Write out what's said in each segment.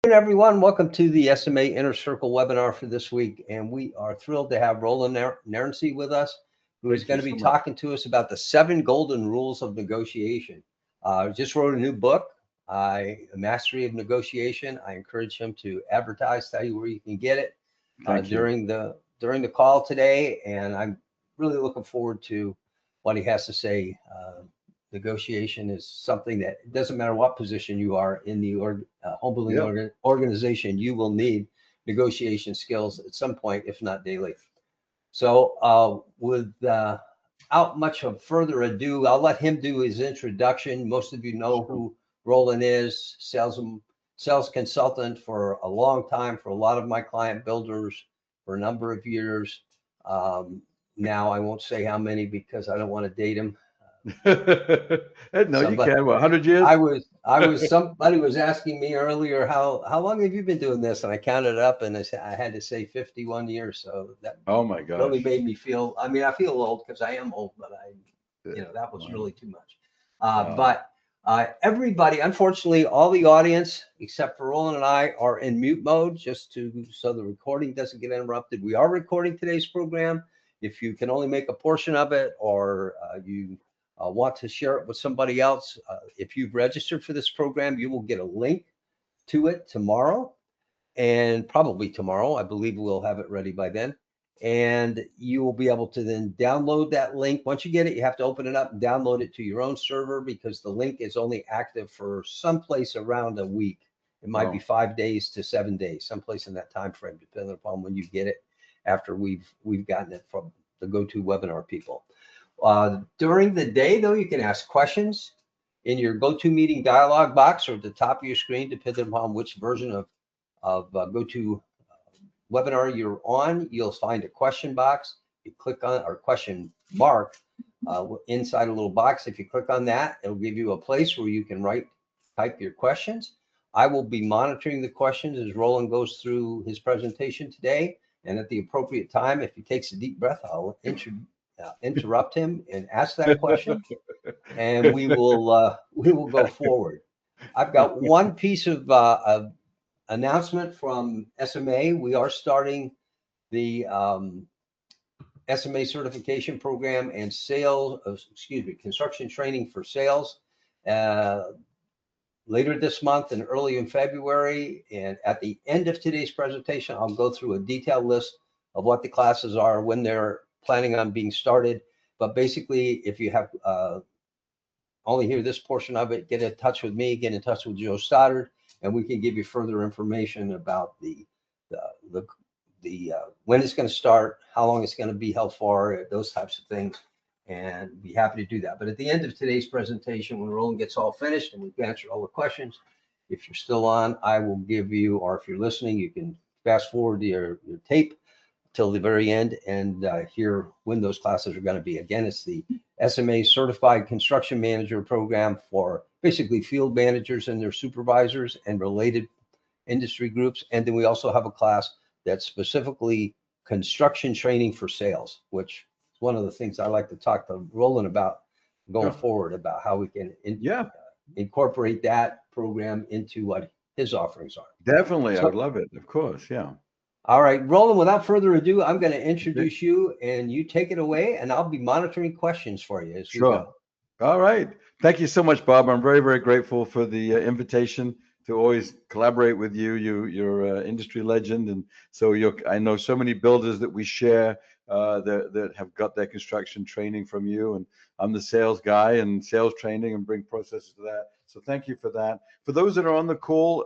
Everyone. Welcome to the SMA Inner Circle webinar for this week. And we are thrilled to have Roland Nairnsey with us, who is going to be talking to us about the 7 golden rules of negotiation. Just wrote a new book, Mastery of Negotiation. I encourage him to advertise, tell you where you can get it during the call today. And I'm really looking forward to what he has to say. Negotiation is something that it doesn't matter what position you are in the home building organization, you will need negotiation skills at some point, if not daily. So without much of further ado, I'll let him do his introduction. Most of you know who Roland is, sales consultant for a long time for a lot of my client builders for a number of years. Now I won't say how many because I don't want to date him. No, you can. What, 100 years? Somebody was asking me earlier how long have you been doing this, and I counted up and I had to say 51 years. So that oh my gosh, really made me feel. I mean, I feel old because I am old, but that was really too much. But everybody, unfortunately, all the audience except for Roland and I are in mute mode, so the recording doesn't get interrupted. We are recording today's program. If you can only make a portion of it, or you want to share it with somebody else, if you've registered for this program, you will get a link to it tomorrow, and probably tomorrow. I believe we'll have it ready by then. And you will be able to then download that link. Once you get it, you have to open it up and download it to your own server, because the link is only active for someplace around a week. It might be 5 days to 7 days, someplace in that time frame, depending upon when you get it, after we've gotten it from the GoToWebinar people. During the day, though, you can ask questions in your GoToMeeting dialog box or at the top of your screen, depending upon which version of GoToWebinar you're on. You'll find a question box. You click on, or question mark inside a little box. If you click on that, it'll give you a place where you can type your questions. I will be monitoring the questions as Roland goes through his presentation today. And at the appropriate time, if he takes a deep breath, I'll interrupt him and ask that question, and we will go forward. I've got one piece of announcement from SMA. We are starting the SMA certification program and construction training for sales later this month and early in February. And at the end of today's presentation, I'll go through a detailed list of what the classes are, when they're planning on being started. But basically, if you have only hear this portion of it, get in touch with me, get in touch with Joe Stoddard, and we can give you further information about the when it's going to start, how long it's going to be held for, those types of things, and be happy to do that. But at the end of today's presentation, when Roland gets all finished and we've answered all the questions, if you're still on, I will give you, or if you're listening, you can fast forward to your tape till the very end and hear when those classes are going to be. Again, it's the SMA Certified Construction Manager program for basically field managers and their supervisors and related industry groups. And then we also have a class that's specifically construction training for sales, which is one of the things I like to talk to Roland about going forward, about how we can incorporate that program into what his offerings are. Definitely, I would love it, of course, yeah. All right, Roland, without further ado, I'm going to introduce you, and you take it away, and I'll be monitoring questions for you as we go. All right. Thank you so much, Bob. I'm very, very grateful for the invitation to always collaborate with you. You're an industry legend, and so I know so many builders that we share that have got their construction training from you, and I'm the sales guy and sales training and bring processes to that. So thank you for that. For those that are on the call,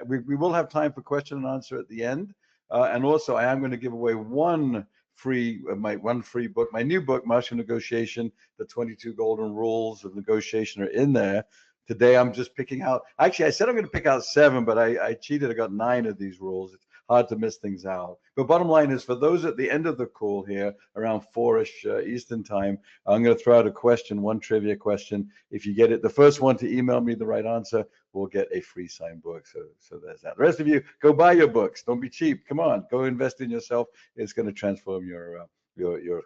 we will have time for question and answer at the end. And also, I am going to give away one free book. My new book, Master Negotiation, the 22 Golden Rules of Negotiation, are in there. Today, I'm just picking out. Actually, I said I'm going to pick out 7, but I cheated. I got 9 of these rules. It's hard to miss things out. But bottom line is, for those at the end of the call here, around 4-ish Eastern time, I'm going to throw out a question, one trivia question. If you get it, the first one to email me the right answer will get a free signed book. So there's that. The rest of you, go buy your books. Don't be cheap. Come on, go invest in yourself. It's going to transform your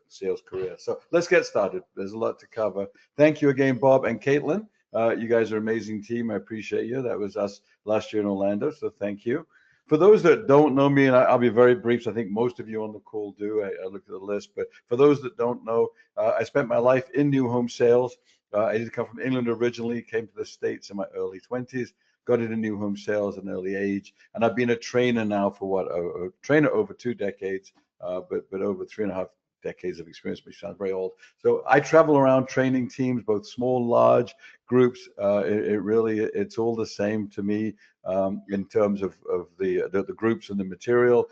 sales career. So let's get started. There's a lot to cover. Thank you again, Bob and Caitlin. You guys are an amazing team. I appreciate you. That was us last year in Orlando, so thank you. For those that don't know me, and I'll be very brief, so I think most of you on the call do. I looked at the list, but for those that don't know, I spent my life in new home sales. I did come from England originally, came to the States in my early 20s, got into new home sales at an early age, and I've been a trainer now for what, a trainer over 2 decades, but over 3.5 decades of experience, which sounds very old. So I travel around training teams, both small, large groups. It's all the same to me in terms of the groups and the material.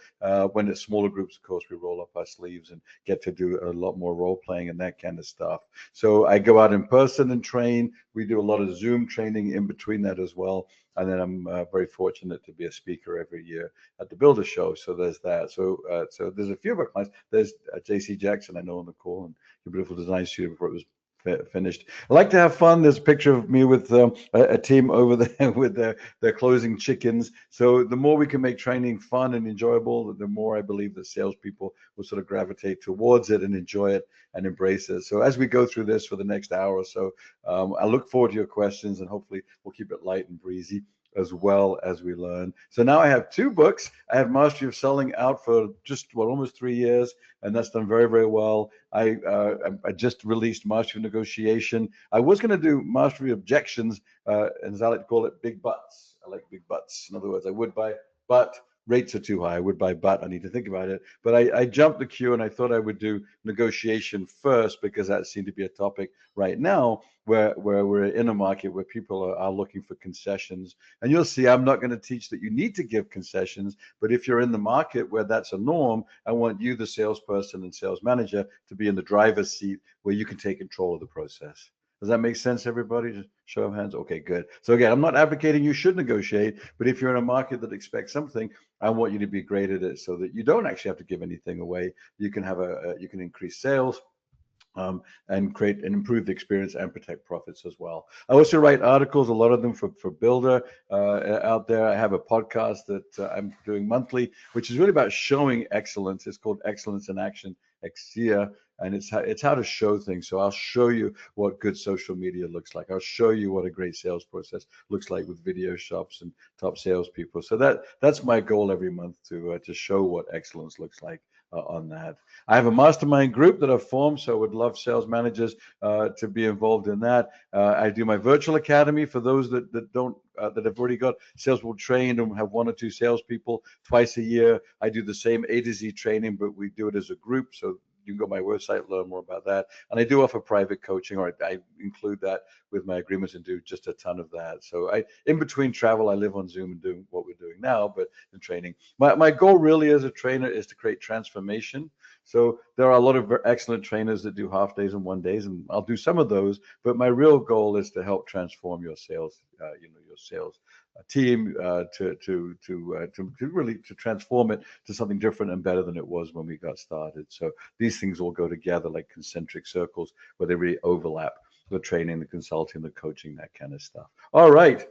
When it's smaller groups, of course, we roll up our sleeves and get to do a lot more role playing and that kind of stuff. So I go out in person and train. We do a lot of Zoom training in between that as well. And then I'm very fortunate to be a speaker every year at the Builder Show. So there's that. So there's a few of our clients. There's JC Jackson, I know on the call, and your beautiful design studio before it was finished. I like to have fun. There's a picture of me with a team over there with their closing chickens. So the more we can make training fun and enjoyable, the more I believe that salespeople will sort of gravitate towards it and enjoy it and embrace it. So as we go through this for the next hour or so, I look forward to your questions, and hopefully we'll keep it light and breezy as well as we learn. So now I have 2 books. I have Mastery of Selling out for just almost 3 years, and that's done very, very well. I just released Mastery of Negotiation. I was going to do Mastery of Objections, and as I like to call it, big butts. I like big butts. In other words, I would buy, but rates are too high. I would buy, but I need to think about it. But I jumped the queue, and I thought I would do negotiation first because that seemed to be a topic right now where we're in a market where people are looking for concessions. And you'll see I'm not going to teach that you need to give concessions, but if you're in the market where that's a norm, I want you, the salesperson and sales manager, to be in the driver's seat where you can take control of the process. Does that make sense, everybody? Just show of hands. Okay, good. So again, I'm not advocating you should negotiate, but if you're in a market that expects something, I want you to be great at it so that you don't actually have to give anything away. You can have you can increase sales, and create and improve the experience and protect profits as well. I also write articles, a lot of them for Builder out there. I have a podcast that I'm doing monthly, which is really about showing excellence. It's called Excellence in Action, Exia, and it's how to show things. So I'll show you what good social media looks like. I'll show you what a great sales process looks like with video shops and top salespeople. So that's my goal every month, to show what excellence looks like on that. I have a mastermind group that I've formed, so I would love sales managers to be involved in that. I do my virtual academy for those that don't that have already got salespeople trained and have 1 or 2 salespeople twice a year. I do the same A to Z training, but we do it as a group. So you can go to my website, learn more about that. And I do offer private coaching, or I include that with my agreements and do just a ton of that. So in between travel, I live on Zoom and doing what we're doing now, but in training. My goal really as a trainer is to create transformation. So there are a lot of excellent trainers that do half days and 1 days, and I'll do some of those, but my real goal is to help transform your sales, your sales team to really transform it to something different and better than it was when we got started. So these things all go together like concentric circles where they really overlap: the training, the consulting, the coaching, that kind of stuff. All right.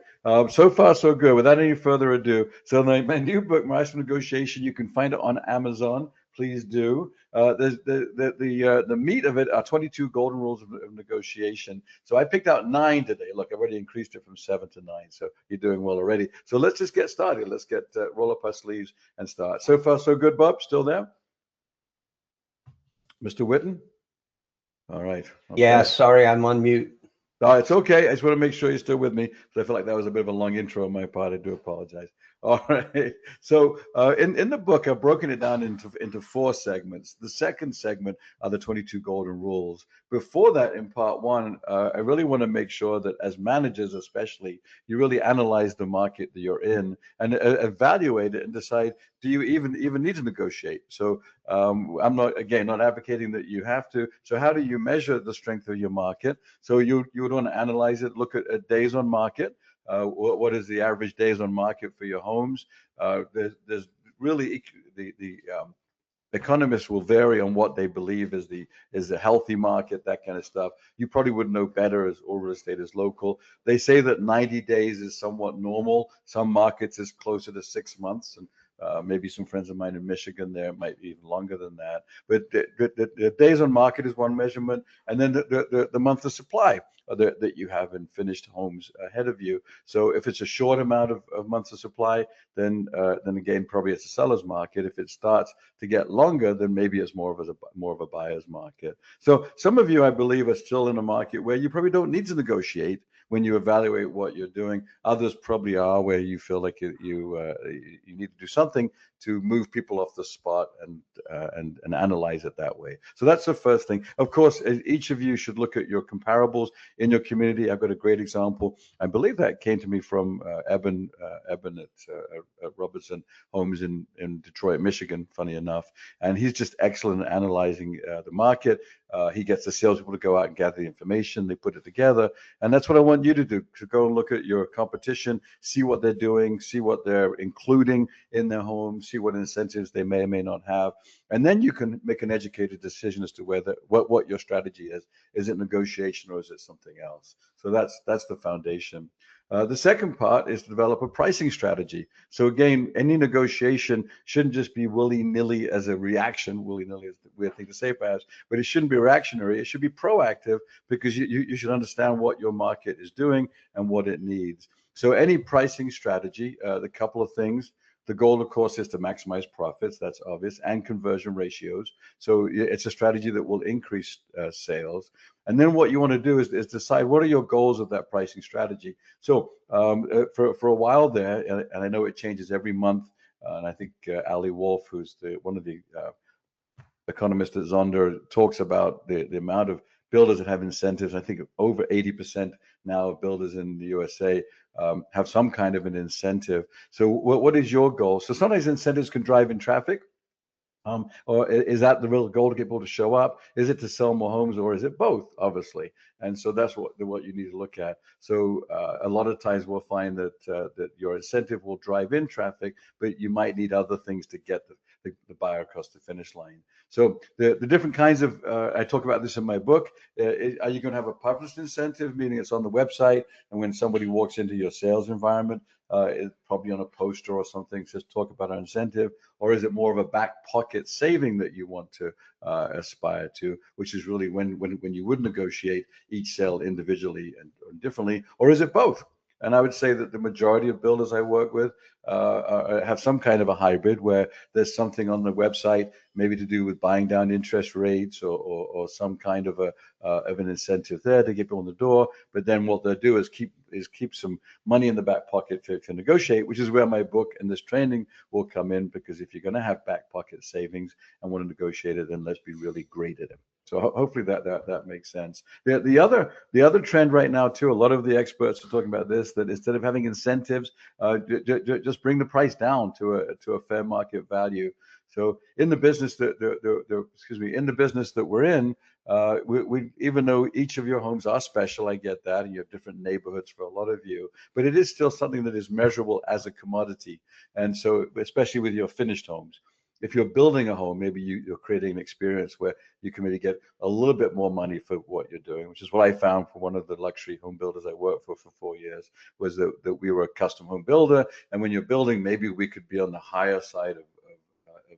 So far, so good. Without any further ado, so my new book, Master of Negotiation, you can find it on Amazon. Please do. The meat of it are 22 golden rules of negotiation. So I picked out 9 today. Look, I've already increased it from 7 to 9. So you're doing well already. So let's just get started. Let's roll up our sleeves and start. So far, so good, Bob. Still there? Mr. Witten? All right. Okay. Yeah, sorry, I'm on mute. Oh, it's okay. I just want to make sure you're still with me. So I feel like that was a bit of a long intro on my part. I do apologize. All right. So in the book, I've broken it down into 4 segments. The second segment are the 22 golden rules. Before that, in part 1, I really want to make sure that as managers, especially, you really analyze the market that you're in and evaluate it and decide, do you even need to negotiate? So I'm not advocating that you have to. So how do you measure the strength of your market? So you would want to analyze it, look at days on market. What is the average days on market for your homes? There's really the economists will vary on what they believe is a healthy market, that kind of stuff. You probably would know better, as all real estate is local. They say that 90 days is somewhat normal. Some markets is closer to 6 months, and maybe some friends of mine in Michigan there, it might be even longer than that. But the days on market is one measurement, and then the month of supply that you have in finished homes ahead of you. So if it's a short amount of months of supply, then again, probably it's a seller's market. If it starts to get longer, then maybe it's more of a buyer's market. So some of you, I believe, are still in a market where you probably don't need to negotiate when you evaluate what you're doing. Others probably are, where you feel like you need to do something to move people off the spot and analyze it that way. So that's the first thing. Of course, each of you should look at your comparables in your community. I've got a great example. I believe that came to me from Eben at Robertson Homes in Detroit, Michigan, funny enough. And he's just excellent at analyzing the market. He gets the salespeople to go out and gather the information. They put it together. And that's what I want you to do, to go and look at your competition, see what they're doing, see what they're including in their homes, see what incentives they may or may not have. And then you can make an educated decision as to whether what your strategy is. Is it negotiation or is it something else? So that's the foundation. The second part is to develop a pricing strategy. So again, any negotiation shouldn't just be willy-nilly as a reaction. Willy-nilly is the weird thing to say perhaps, but it shouldn't be reactionary. It should be proactive, because you should understand what your market is doing and what it needs. So any pricing strategy, the couple of things. The goal, of course, is to maximize profits. That's obvious, and conversion ratios. So it's a strategy that will increase sales. And then what you want to do is decide what are your goals of that pricing strategy. So for a while there, and I know it changes every month, and I think Ali Wolf, who's one of the economists at Zonder, talks about the amount of builders that have incentives. I think over 80% now of builders in the USA have some kind of an incentive. So what is your goal? So sometimes incentives can drive in traffic. Or is that the real goal, to get people to show up? Is it to sell more homes, or is it both? Obviously, and so that's what you need to look at. So a lot of times we'll find that that your incentive will drive in traffic, but you might need other things to get the buyer across the finish line. So the different kinds of I talk about this in my book. Are you going to have a published incentive, meaning it's on the website, and when somebody walks into your sales environment, it's probably on a poster or something, says talk about our incentive? Or is it more of a back pocket saving that you want to aspire to, which is really when you would negotiate each sale individually and differently? Or is it both? And I would say that the majority of builders I work with have some kind of a hybrid, where there's something on the website, maybe to do with buying down interest rates, or some kind of an incentive there to get people in the door. But then what they'll do is keep some money in the back pocket to negotiate, which is where my book and this training will come in, because if you're going to have back pocket savings and want to negotiate it, then let's be really great at it. So hopefully that makes sense. The other trend right now too, a lot of the experts are talking about this, that instead of having incentives, just bring the price down to a fair market value. So in the business in the business that we're in, we even though each of your homes are special, I get that, and you have different neighborhoods for a lot of you, but it is still something that is measurable as a commodity. And so, especially with your finished homes, if you're building a home, maybe you're creating an experience where you can really get a little bit more money for what you're doing, which is what I found for one of the luxury home builders I worked for 4 years, was that we were a custom home builder. And when you're building, maybe we could be on the higher side of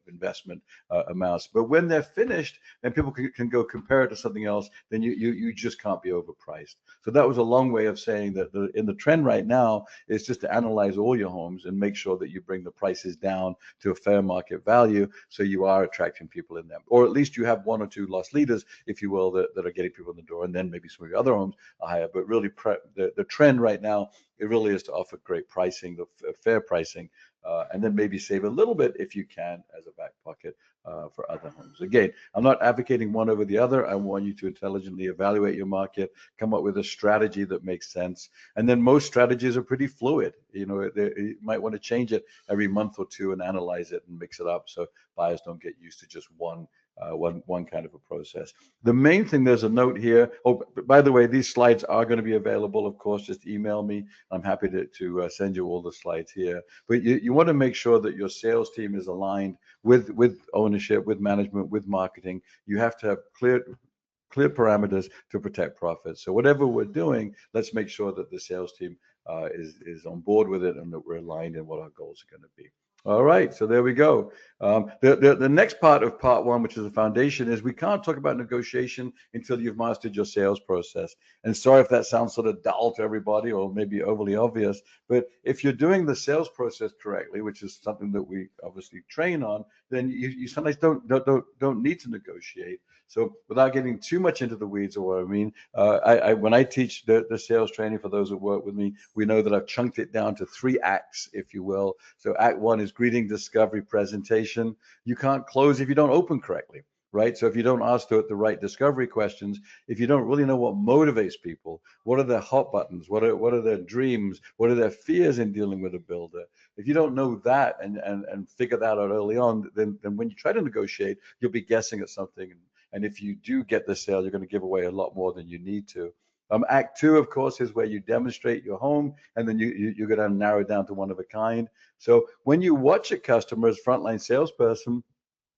investment amounts, but when they're finished and people can go compare it to something else, then you just can't be overpriced. So that was a long way of saying that in the trend right now is just to analyze all your homes and make sure that you bring the prices down to a fair market value, so you are attracting people in them, or at least you have one or two loss leaders, if you will, that are getting people in the door, and then maybe some of your other homes are higher. But really, the trend right now, it really is to offer great pricing, the fair pricing, and then maybe save a little bit if you can as a back pocket for other homes. Again, I'm not advocating one over the other. I want you to intelligently evaluate your market, come up with a strategy that makes sense. And then most strategies are pretty fluid. You might want to change it every month or two and analyze it and mix it up, so buyers don't get used to just one kind of a process. The main thing, there's a note here. Oh, by the way, these slides are going to be available, of course. Just email me. I'm happy to send you all the slides here. But you want to make sure that your sales team is aligned with ownership, with management, with marketing. You have to have clear parameters to protect profits. So whatever we're doing, let's make sure that the sales team is on board with it, and that we're aligned in what our goals are going to be. All right, so there we go. The next part of part one, which is the foundation, is we can't talk about negotiation until you've mastered your sales process. And sorry if that sounds sort of dull to everybody or maybe overly obvious, but if you're doing the sales process correctly, which is something that we obviously train on, then you sometimes don't need to negotiate. So without getting too much into the weeds of what I mean, when I teach the sales training for those that work with me, we know that I've chunked it down to 3 acts, if you will. So act 1 is greeting, discovery, presentation. You can't close if you don't open correctly, right? So if you don't ask the right discovery questions, if you don't really know what motivates people, what are their hot buttons, what are their dreams, what are their fears in dealing with a builder, if you don't know that and figure that out early on, then when you try to negotiate, you'll be guessing at something. And if you do get the sale, you're going to give away a lot more than you need to. Act 2, of course, is where you demonstrate your home, and then you're going to narrow it down to one of a kind. So when you watch a customer as frontline salesperson,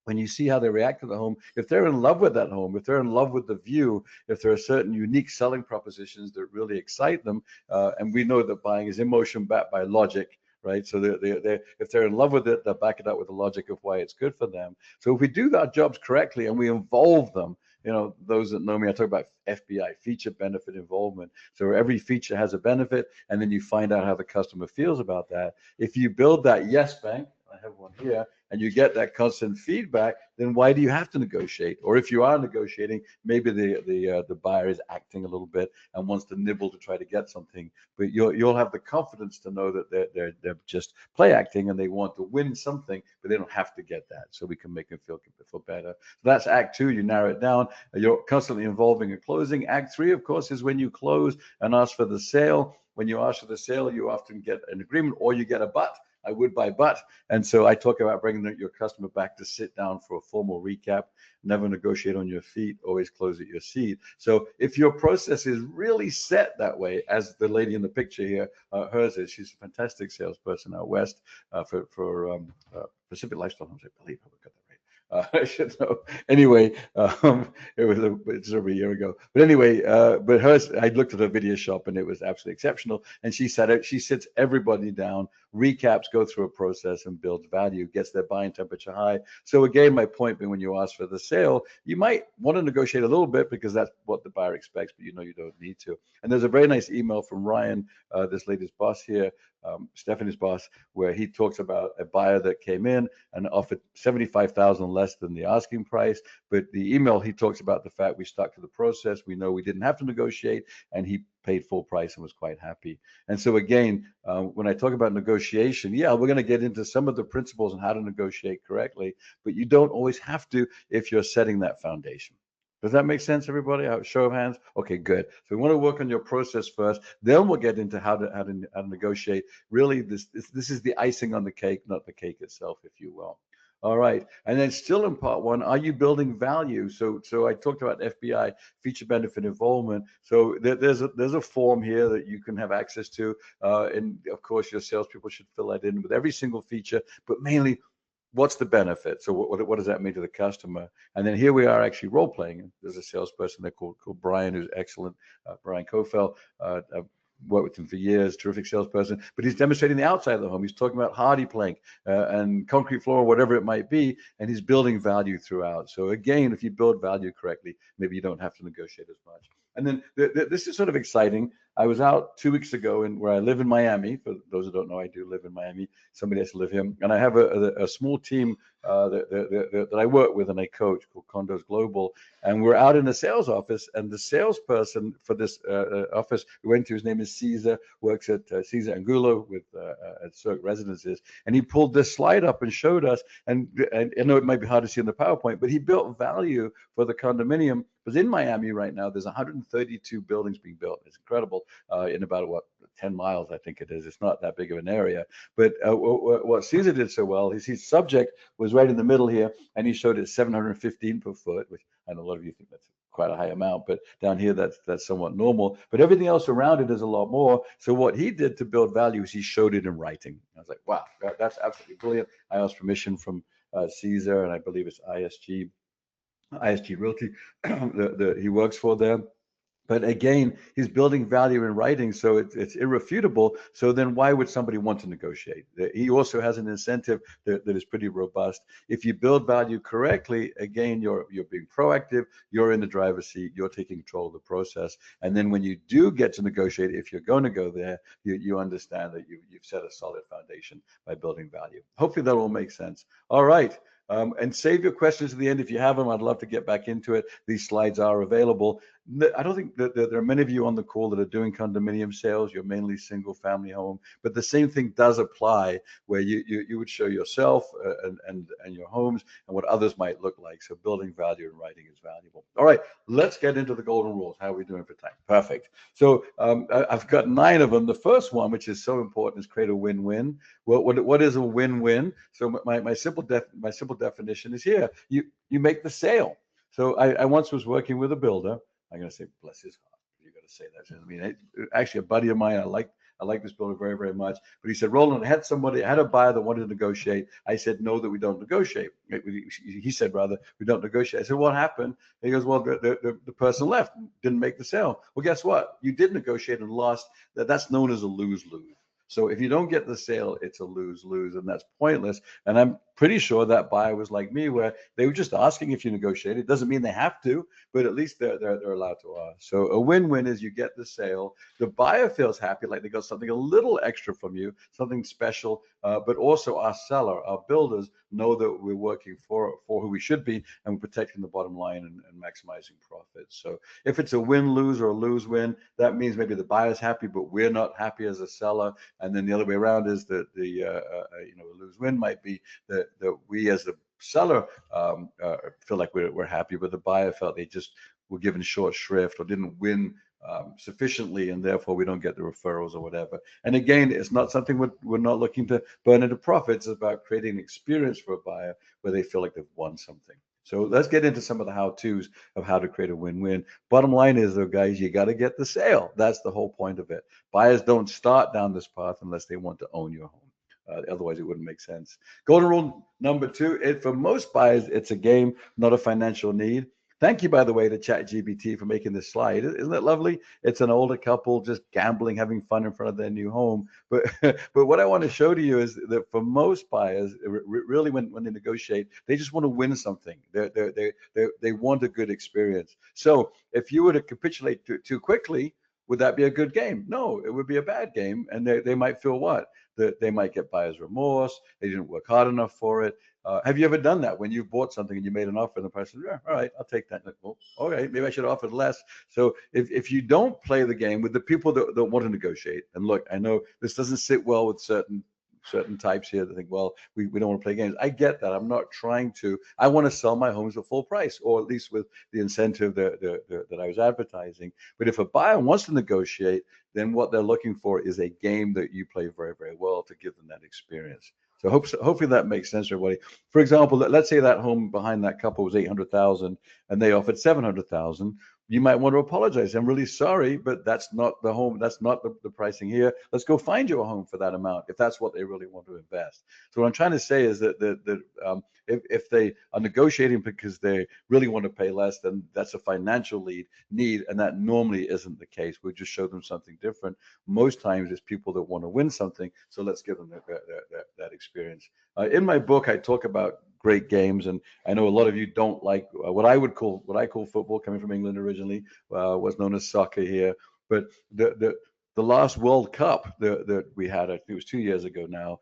when you see how they react to the home, if they're in love with that home, if they're in love with the view, if there are certain unique selling propositions that really excite them, and we know that buying is emotion backed by logic, right? So if they're in love with it, they'll back it up with the logic of why it's good for them. So if we do our jobs correctly and we involve them, you know, those that know me, I talk about FBI, feature benefit involvement. So every feature has a benefit, and then you find out how the customer feels about that. If you build that yes bank, I have one here, and you get that constant feedback, then why do you have to negotiate? Or if you are negotiating, maybe the buyer is acting a little bit and wants to nibble to try to get something, but you'll have the confidence to know that they're just play acting and they want to win something, but they don't have to get that. So we can make them feel better. So that's act 2. You narrow it down. You're constantly involving and closing. Act 3, of course, is when you close and ask for the sale. When you ask for the sale, you often get an agreement or you get a but. I would buy but. And so I talk about bringing your customer back to sit down for a formal recap. Never negotiate on your feet, always close at your seat. So if your process is really set that way, as the lady in the picture here, hers is, she's a fantastic salesperson out west for Pacific Lifestyle Homes, I believe. I got that right. I should know. Anyway, it's over a year ago. But anyway, but hers, I looked at her video shop and it was absolutely exceptional. And she said it, she sits everybody down, recaps, go through a process and builds value, gets their buying temperature high. So again, my point being, when you ask for the sale, you might want to negotiate a little bit because that's what the buyer expects, but you know you don't need to. And there's a very nice email from Ryan, this lady's boss here, Stephanie's boss, where he talks about a buyer that came in and offered $75,000 less than the asking price. But the email, he talks about the fact we stuck to the process. We know we didn't have to negotiate, and he paid full price and was quite happy. And so again, when I talk about negotiation, yeah, we're going to get into some of the principles on how to negotiate correctly, but you don't always have to if you're setting that foundation. Does that make sense, everybody? Show of hands. Okay, good. So we want to work on your process first. Then we'll get into how to negotiate. Really, this is the icing on the cake, not the cake itself, if you will. All right, and then still in part 1, are you building value? So I talked about FBI, feature benefit involvement. So there's a form here that you can have access to, and of course your salespeople should fill that in with every single feature, but mainly, what's the benefit? So what does that mean to the customer? And then here we are actually role playing. There's a salesperson there called Brian, who's excellent, Brian Kofel. I've worked with him for years, terrific salesperson, but he's demonstrating the outside of the home. He's talking about hardy plank and concrete floor, whatever it might be, and he's building value throughout. So again, if you build value correctly, maybe you don't have to negotiate as much. And then this is sort of exciting. I was out 2 weeks ago where I live in Miami. For those who don't know, I do live in Miami. Somebody has to live here. And I have a small team that I work with and I coach called Condos Global. And we're out in the sales office, and the salesperson for this office we went to, his name is Caesar, works at Caesar Angulo with at Cirque Residences. And he pulled this slide up and showed us, and I know it might be hard to see in the PowerPoint, but he built value for the condominium. Because in Miami right now, there's 132 buildings being built. It's incredible, in about 10 miles, I think it is. It's not that big of an area. But what Caesar did so well is his subject was right in the middle here, and he showed it 715 per foot, which I know a lot of you think that's quite a high amount, but down here that's somewhat normal. But everything else around it is a lot more. So what he did to build value is he showed it in writing. I was like, wow, that's absolutely brilliant. I asked permission from Caesar, and I believe it's ISG Realty that he works for there. But again, he's building value in writing, so it's irrefutable. So then why would somebody want to negotiate? He also has an incentive that is pretty robust. If you build value correctly, again, you're being proactive, you're in the driver's seat, you're taking control of the process. And then when you do get to negotiate, if you're going to go there, you understand that you've set a solid foundation by building value. Hopefully that all makes sense. All right. And save your questions to the end if you have them. I'd love to get back into it. These slides are available. I don't think that there are many of you on the call that are doing condominium sales. You're mainly single family home, but the same thing does apply where you would show yourself and your homes and what others might look like. So building value and writing is valuable. All right, let's get into the golden rules. How are we doing for time? Perfect. So I've got 9 of them. The first one, which is so important, is create a win-win. Well, what is a win-win? So my simple definition is here. You make the sale. So I once was working with a builder. I'm going to say bless his heart. You got to say that. I mean, actually, a buddy of mine. I like this builder very, very much. But he said, Roland, I had a buyer that wanted to negotiate. I said, no, that we don't negotiate. He said, rather, we don't negotiate. I said, what happened? He goes, well, the person left, didn't make the sale. Well, guess what? You did negotiate and lost. That's known as a lose-lose. So if you don't get the sale, it's a lose-lose, and that's pointless. And I'm pretty sure that buyer was like me, where they were just asking if you negotiate. It doesn't mean they have to, but at least they're allowed to ask. So a win-win is you get the sale. The buyer feels happy, like they got something a little extra from you, something special. But also our seller, our builders, know that we're working for who we should be, and we're protecting the bottom line and maximizing profits. So if it's a win-lose or a lose-win, that means maybe the buyer's happy, but we're not happy as a seller. And then the other way around is that a lose-win might be that we as the seller feel like we're happy, but the buyer felt they just were given short shrift or didn't win sufficiently, and therefore we don't get the referrals or whatever. And again, it's not something we're not looking to burn into profits. It's about creating an experience for a buyer where they feel like they've won something. So let's get into some of the how-tos of how to create a win-win. Bottom line is, though, guys, you got to get the sale. That's the whole point of it. Buyers don't start down this path unless they want to own your home. Otherwise, it wouldn't make sense. Golden rule number 2, for most buyers, it's a game, not a financial need. Thank you, by the way, to ChatGPT for making this slide. Isn't it lovely? It's an older couple just gambling, having fun in front of their new home. But what I want to show to you is that for most buyers, really when they negotiate, they just want to win something. They want a good experience. So if you were to capitulate too quickly, would that be a good game? No, it would be a bad game. And they might feel what? That they might get buyer's remorse. They didn't work hard enough for it. Have you ever done that when you've bought something and you made an offer and the person, yeah, all right, I'll take that. Well, all right, maybe I should have offered less. So if you don't play the game with the people that want to negotiate, and look, I know this doesn't sit well with certain types here that think, well, we don't want to play games. I get that. I'm not trying to. I want to sell my homes at full price, or at least with the incentive that I was advertising. But if a buyer wants to negotiate, then what they're looking for is a game that you play very, very well to give them that experience. So hopefully that makes sense to everybody. For example, let's say that home behind that couple was 800,000 and they offered 700,000. You might want to apologize. I'm really sorry, but that's not the home. That's not the pricing here. Let's go find you a home for that amount if that's what they really want to invest. So what I'm trying to say is that if they are negotiating because they really want to pay less, then that's a financial need, and that normally isn't the case. We just show them something different. Most times it's people that want to win something, so let's give them that experience. In my book, I talk about great games, and I know a lot of you don't like what I call football. Coming from England originally, was known as soccer here. But the last World Cup that we had, I think it was 2 years ago now.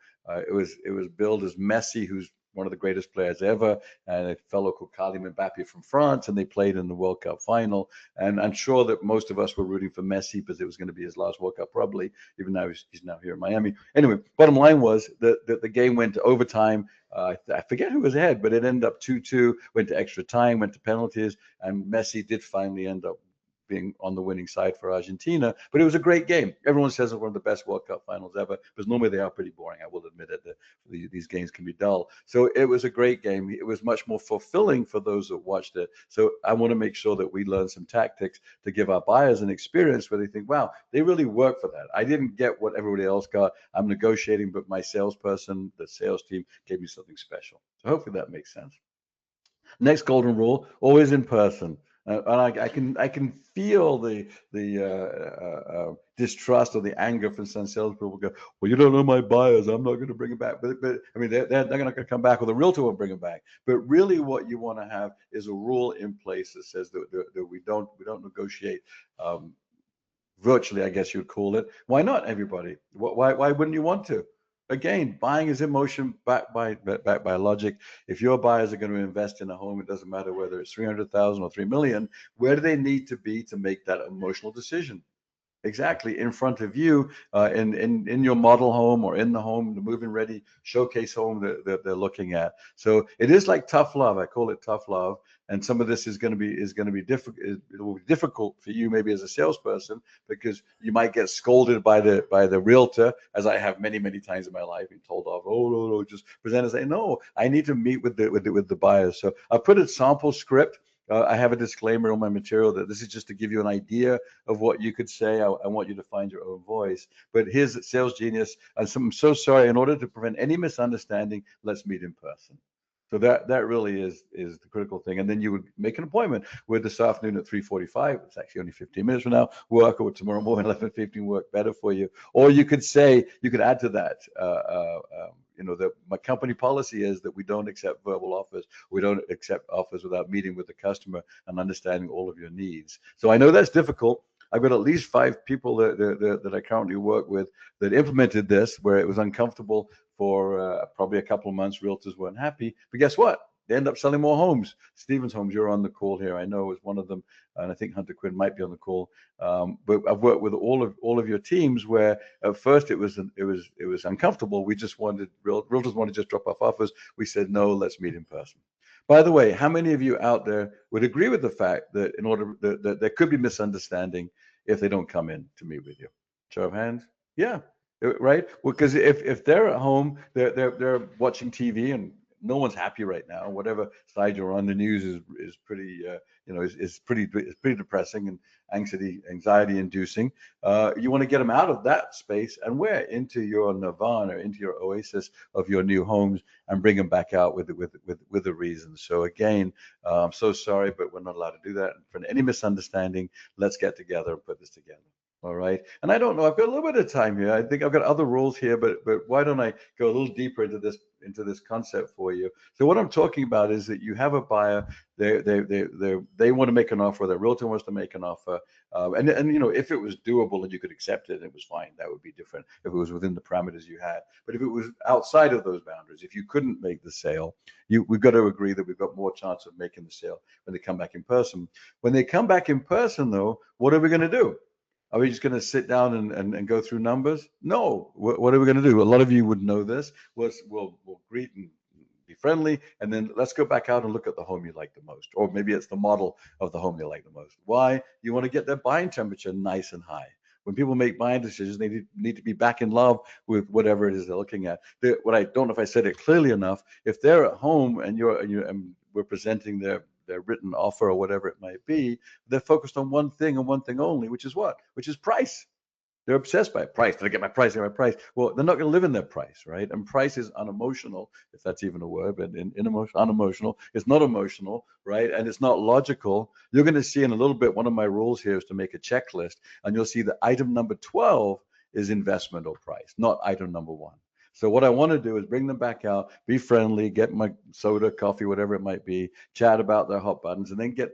It was billed as Messi, who's one of the greatest players ever, and a fellow called Kylian Mbappe from France, and they played in the World Cup final. And I'm sure that most of us were rooting for Messi because it was going to be his last World Cup, probably, even though he's now here in Miami. Anyway, bottom line was that the game went to overtime. I forget who was ahead, but it ended up 2-2, went to extra time, went to penalties, and Messi did finally end up being on the winning side for Argentina. But it was a great game. Everyone says it's one of the best World Cup finals ever, because normally they are pretty boring. I will admit it, that these games can be dull. So it was a great game. It was much more fulfilling for those that watched it. So I want to make sure that we learn some tactics to give our buyers an experience where they think, wow, they really work for that. I didn't get what everybody else got. I'm negotiating, but my salesperson, the sales team, gave me something special. So hopefully that makes sense. Next golden rule, always in person. And I can feel the distrust or the anger from some salespeople. Go, well, you don't know my buyers. I'm not going to bring them back. But I mean, they're not going to come back, or the realtor won't bring them back. But really, what you want to have is a rule in place that says that we don't negotiate. Virtually, I guess you'd call it. Why not, everybody? Why wouldn't you want to? Again, buying is emotion backed by logic. If your buyers are going to invest in a home, it doesn't matter whether it's 300,000 or 3 million. Where do they need to be to make that emotional decision? Exactly, in front of you, in your model home, or in the home, the move-in ready showcase home that they're looking at. So it is like tough love. I call it tough love. And some of this is going to be difficult. It will be difficult for you, maybe as a salesperson, because you might get scolded by the realtor, as I have many times in my life, been told off. Oh no, just present and say no. I need to meet with the buyers. So I put a sample script. I have a disclaimer on my material that this is just to give you an idea of what you could say. I want you to find your own voice. But here's Sales Genius. I'm so sorry. In order to prevent any misunderstanding, let's meet in person. So that really is the critical thing. And then you would make an appointment with this afternoon at 3:45. It's actually only 15 minutes from now. Work, or tomorrow morning 11:15 work better for you. Or you could say, you could add to that, that my company policy is that we don't accept verbal offers. We don't accept offers without meeting with the customer and understanding all of your needs. So I know that's difficult. I've got at least 5 people that I currently work with that implemented this, where it was uncomfortable for probably a couple of months. Realtors weren't happy, but guess what? They end up selling more homes. Stevens Homes, you're on the call here. I know is one of them, and I think Hunter Quinn might be on the call. But I've worked with all of your teams where at first it was uncomfortable. We just wanted realtors wanted to just drop off offers. We said no, let's meet in person. By the way, how many of you out there would agree with the fact that in order that there could be misunderstanding if they don't come in to meet with you? Show of hands. Yeah. Right? Well, because if they're at home, they're watching TV, and no one's happy right now. Whatever side you're on, the news is pretty is pretty depressing and anxiety inducing. You want to get them out of that space and where into your nirvana, into your oasis of your new homes, and bring them back out with a reason. So again, I'm so sorry, but we're not allowed to do that. For any misunderstanding, let's get together and put this together. All right. And I don't know, I've got a little bit of time here. I think I've got other rules here, but why don't I go a little deeper into this concept for you? So what I'm talking about is that you have a buyer, they want to make an offer, the realtor wants to make an offer. And if it was doable and you could accept it, it was fine. That would be different if it was within the parameters you had. But if it was outside of those boundaries, if you couldn't make the sale, we've got to agree that we've got more chance of making the sale when they come back in person. When they come back in person, though, what are we going to do? Are we just going to sit down and go through numbers? No. What are we going to do? A lot of you would know this. We'll greet and be friendly, and then let's go back out and look at the home you like the most, or maybe it's the model of the home you like the most. Why? You want to get their buying temperature nice and high. When people make buying decisions, they need to be back in love with whatever it is they're looking at. What I don't know if I said it clearly enough. If they're at home and we're presenting their written offer or whatever it might be, they're focused on one thing and one thing only, which is what? Which is price. They're obsessed by price. Did I get my price? Get my price? Well, they're not going to live in their price, right? And price is unemotional, if that's even a word, but unemotional. It's not emotional, right? And it's not logical. You're going to see in a little bit, one of my rules here is to make a checklist, and you'll see that item number 12 is investment or price, not item number 1. So what I want to do is bring them back out, be friendly, get my soda, coffee, whatever it might be, chat about their hot buttons, and then get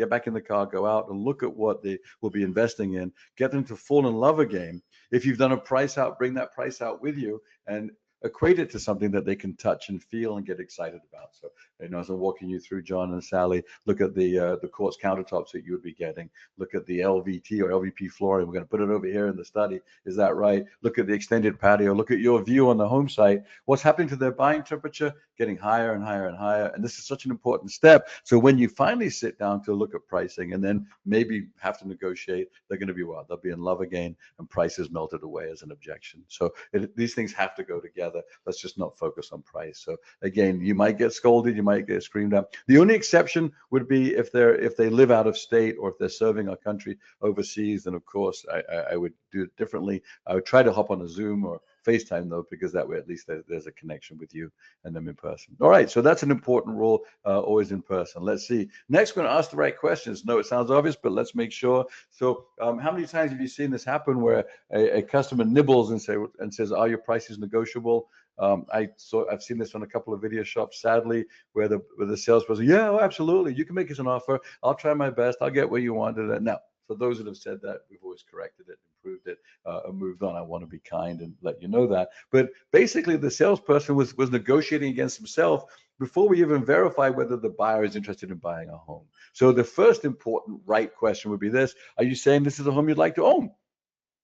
back in the car, go out and look at what they will be investing in, get them to fall in love again. If you've done a price out, bring that price out with you and equate it to something that they can touch and feel and get excited about. So, as I'm walking you through, John and Sally, look at the quartz countertops that you would be getting. Look at the LVT or LVP flooring. We're going to put it over here in the study. Is that right? Look at the extended patio. Look at your view on the home site. What's happening to their buying temperature? Getting higher and higher and higher. And this is such an important step. So when you finally sit down to look at pricing and then maybe have to negotiate, they're going to be what? They'll be in love again, and price is melted away as an objection. So these things have to go together. Let's just not focus on price. So again, you might get scolded, you might get screamed at. The only exception would be if they live out of state, or if they're serving our country overseas. Then of course I would do it differently. I would try to hop on a Zoom or FaceTime though, because that way at least there's a connection with you and them in person. All right, so that's an important rule, always in person. Let's see. Next, we're going to ask the right questions. No, it sounds obvious, but let's make sure. So how many times have you seen this happen where a customer nibbles and says, are your prices negotiable? I've seen this on a couple of video shops, sadly, where the salesperson, yeah, oh, absolutely, you can make us an offer. I'll try my best. I'll get where you wanted it. Now, for those that have said that, we've always corrected it, improved it, and moved on. I want to be kind and let you know that. But basically, the salesperson was negotiating against himself before we even verify whether the buyer is interested in buying a home. So the first important right question would be this: are you saying this is a home you'd like to own?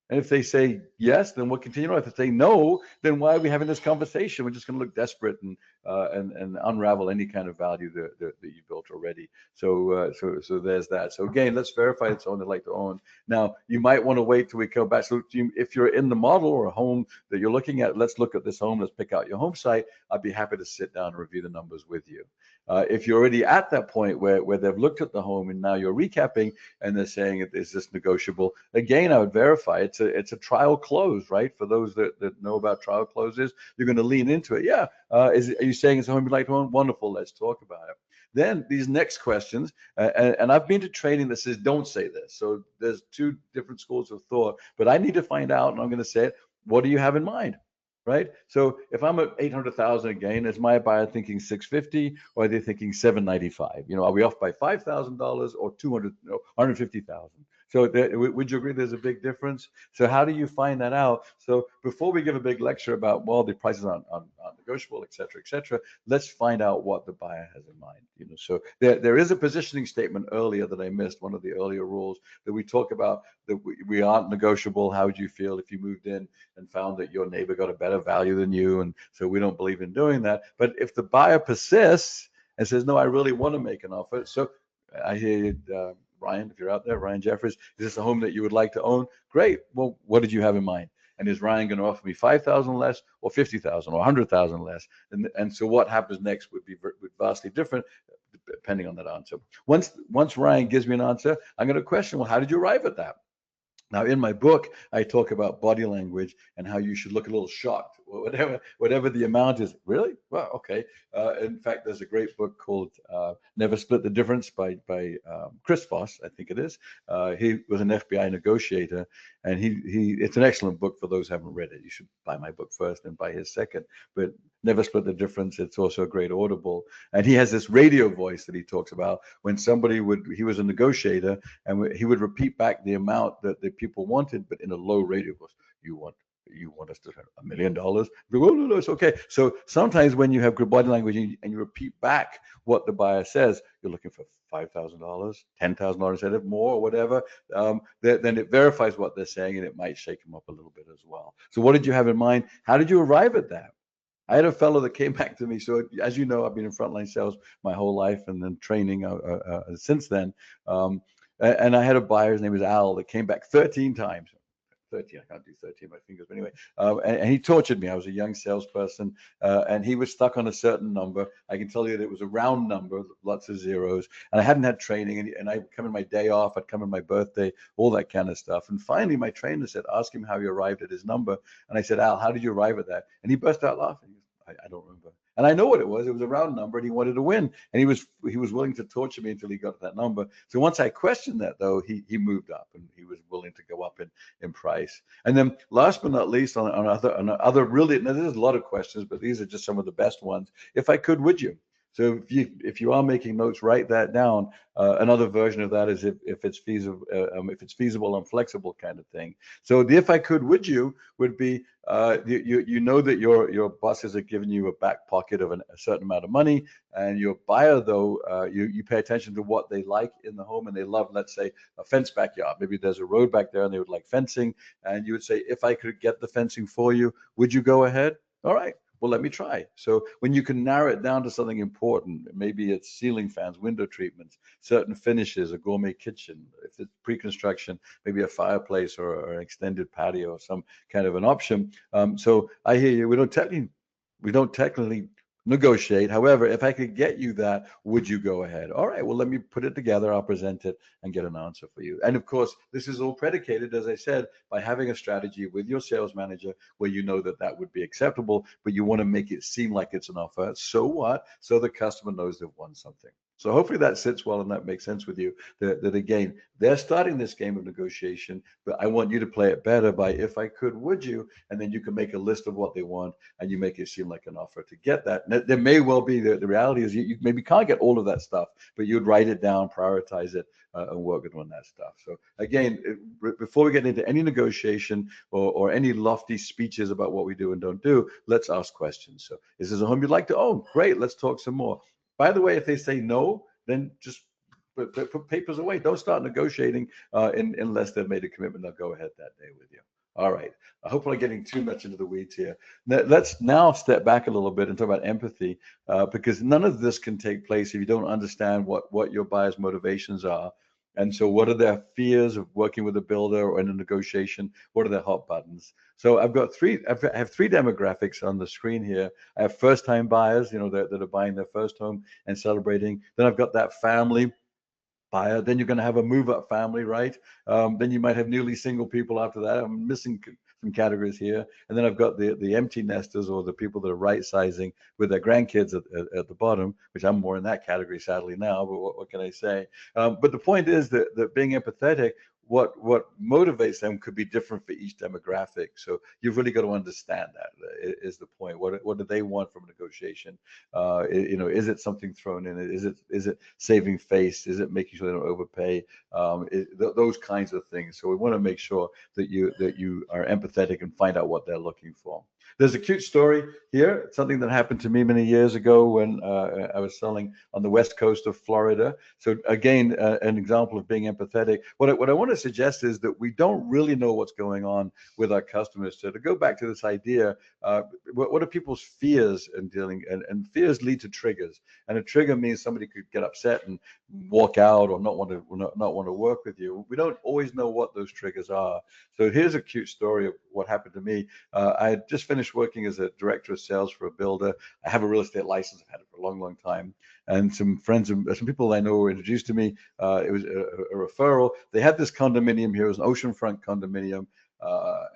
And if they say yes, then we'll continue on. If they say no, then why are we having this conversation? We're just going to look desperate and unravel any kind of value that you built already. So there's that. So again, let's verify it's someone they'd like to own. Now, you might want to wait till we come back. So if you're in the model or a home that you're looking at, let's look at this home. Let's pick out your home site. I'd be happy to sit down and review the numbers with you. If you're already at that point where they've looked at the home and now you're recapping and they're saying, is this negotiable? Again, I would verify it's a trial close, right? For those that know about trial closes, you're going to lean into it. Yeah. Are you saying it's a home you'd like to own? Wonderful. Let's talk about it. Then these next questions, and I've been to training that says don't say this. So there's two different schools of thought, but I need to find out, and I'm going to say it. What do you have in mind? Right? So if I'm at 800,000 again, is my buyer thinking 650 or are they thinking 795? You know, are we off by $5,000 or 150,000? So would you agree there's a big difference? So how do you find that out? So before we give a big lecture about, well, the prices aren't negotiable, et cetera, let's find out what the buyer has in mind. You know, so there is a positioning statement earlier that I missed, one of the earlier rules that we talk about, that we aren't negotiable. How would you feel if you moved in and found that your neighbor got a better value than you? And so we don't believe in doing that. But if the buyer persists and says, no, I really want to make an offer. So I hear you, Ryan, if you're out there, Ryan Jeffries, is this a home that you would like to own? Great. Well, what did you have in mind? And is Ryan going to offer me 5,000 less or 50,000 or 100,000 less? And so what happens next would be vastly different depending on that answer. Once Ryan gives me an answer, I'm going to question, well, how did you arrive at that? Now, in my book, I talk about body language and how you should look a little shocked, whatever the amount is. Really? Well, okay. In fact, there's a great book called Never Split the Difference by Chris Voss, I think it is. He was an FBI negotiator, and it's an excellent book for those who haven't read it. You should buy my book first and buy his second. But Never Split the Difference, it's also a great Audible. And he has this radio voice that he talks about when he was a negotiator, and he would repeat back the amount that the people wanted, but in a low radio voice. You want us to have $1 million? Oh, no, it's okay. So sometimes when you have good body language and you repeat back what the buyer says, you're looking for $5,000, $10,000 instead of more or whatever, then it verifies what they're saying and it might shake them up a little bit as well. So what did you have in mind? How did you arrive at that? I had a fellow that came back to me. So as you know, I've been in frontline sales my whole life and then training since then. And I had a buyer, his name was Al, that came back 13 times. 13, I can't do 13 my fingers, but anyway, and he tortured me. I was a young salesperson, and he was stuck on a certain number. I can tell you that it was a round number, lots of zeros, and I hadn't had training, and I'd come in my day off, I'd come in my birthday, all that kind of stuff. And finally, my trainer said, ask him how he arrived at his number. And I said, Al, how did you arrive at that? And he burst out laughing. I don't remember. And I know what it was. It was a round number, and he wanted to win. And he was willing to torture me until he got to that number. So once I questioned that, though, he moved up, and he was willing to go up in price. And then last but not least, on other really, now there's a lot of questions, but these are just some of the best ones. If I could, would you? So if you are making notes, write that down. Another version of that is if it's feasible and flexible kind of thing. So the if I could, would you would be you know that your bosses are giving you a back pocket of a certain amount of money, and your buyer though you pay attention to what they like in the home, and they love, let's say, a fenced backyard. Maybe there's a road back there and they would like fencing, and you would say, if I could get the fencing for you, would you go ahead? All right. Well, let me try. So when you can narrow it down to something important, maybe it's ceiling fans, window treatments, certain finishes, a gourmet kitchen. If it's pre-construction, maybe a fireplace or an extended patio or some kind of an option. So I hear you. We don't technically negotiate. However, if I could get you that, would you go ahead? All right, well, let me put it together. I'll present it and get an answer for you. And of course, this is all predicated, as I said, by having a strategy with your sales manager where you know that that would be acceptable, but you want to make it seem like it's an offer. So what? So the customer knows they've won something. So hopefully that sits well and that makes sense with you. That again, they're starting this game of negotiation, but I want you to play it better by, if I could, would you? And then you can make a list of what they want and you make it seem like an offer to get that. And there may well be, the reality is you maybe can't get all of that stuff, but you'd write it down, prioritize it, and work on that stuff. So again, before we get into any negotiation or any lofty speeches about what we do and don't do, let's ask questions. So is this a home you'd like to own? Great, let's talk some more. By the way, if they say no, then just put papers away. Don't start negotiating unless they've made a commitment. They'll go ahead that day with you. All right. I hope I'm not getting too much into the weeds here. Let's now step back a little bit and talk about empathy, because none of this can take place if you don't understand what your buyer's motivations are. And so what are their fears of working with a builder or in a negotiation? What are their hot buttons? So I have three demographics on the screen here. I have first-time buyers, that are buying their first home and celebrating. Then I've got that family buyer. Then you're going to have a move-up family, right? Then you might have newly single people after that. I'm missing some categories here. And then I've got the empty nesters, or the people that are right-sizing with their grandkids at the bottom, which I'm more in that category, sadly, now, but what can I say? But the point is that being empathetic, what motivates them could be different for each demographic. So you've really got to understand that is the point. What do they want from a negotiation? Is it something thrown in? Is it saving face? Is it making sure they don't overpay? Those kinds of things. So we want to make sure that you are empathetic and find out what they're looking for. There's a cute story here, something that happened to me many years ago when I was selling on the west coast of Florida. So again, an example of being empathetic. What I want to suggest is that we don't really know what's going on with our customers. So to go back to this idea, what are people's fears in dealing, and fears lead to triggers. And a trigger means somebody could get upset and walk out or not want to work with you. We don't always know what those triggers are. So here's a cute story of what happened to me. I had just finished working as a director of sales for a builder. I have a real estate license. I've had it for a long, long time. And some friends, some people I know were introduced to me. It was a referral. They had this condominium here. It was an oceanfront condominium.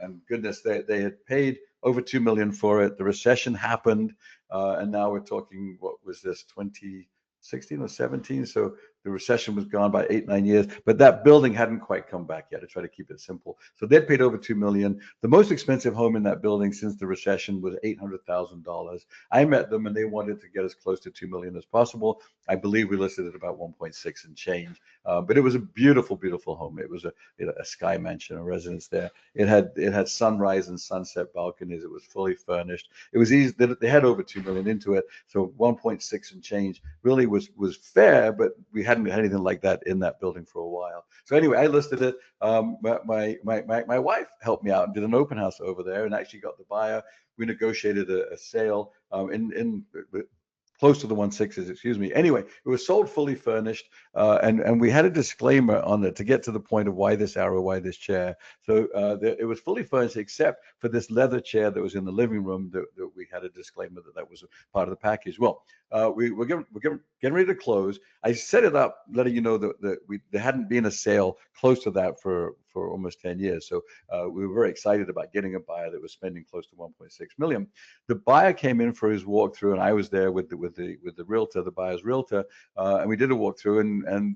And goodness, they had paid over $2 million for it. The recession happened. And now we're talking, what was this, 2016 or 17? So the recession was gone by 8-9 years, but that building hadn't quite come back yet. I try to keep it simple. So they'd paid over $2 million. The most expensive home in that building since the recession was $800,000. I met them and they wanted to get as close to $2 million as possible. I believe we listed at about 1.6 and change. But it was a beautiful, beautiful home. It was a sky mansion, a residence there. It had sunrise and sunset balconies. It was fully furnished. It was easy. They had over $2 million into it. So 1.6 and change really was fair, but we hadn't had anything like that in that building for a while. So anyway, I listed it. My wife helped me out and did an open house over there and actually got the buyer. We negotiated a sale in close to the 1.6s, excuse me. Anyway, it was sold fully furnished, and we had a disclaimer on it to get to the point of why this arrow, why this chair. So it was fully furnished except for this leather chair that was in the living room that we had a disclaimer that was a part of the package. Well, we're getting ready to close. I set it up, letting you know that there hadn't been a sale close to that for almost 10 years. So we were very excited about getting a buyer that was spending close to 1.6 million. The buyer came in for his walkthrough, and I was there with the realtor, the buyer's realtor, and we did a walkthrough, and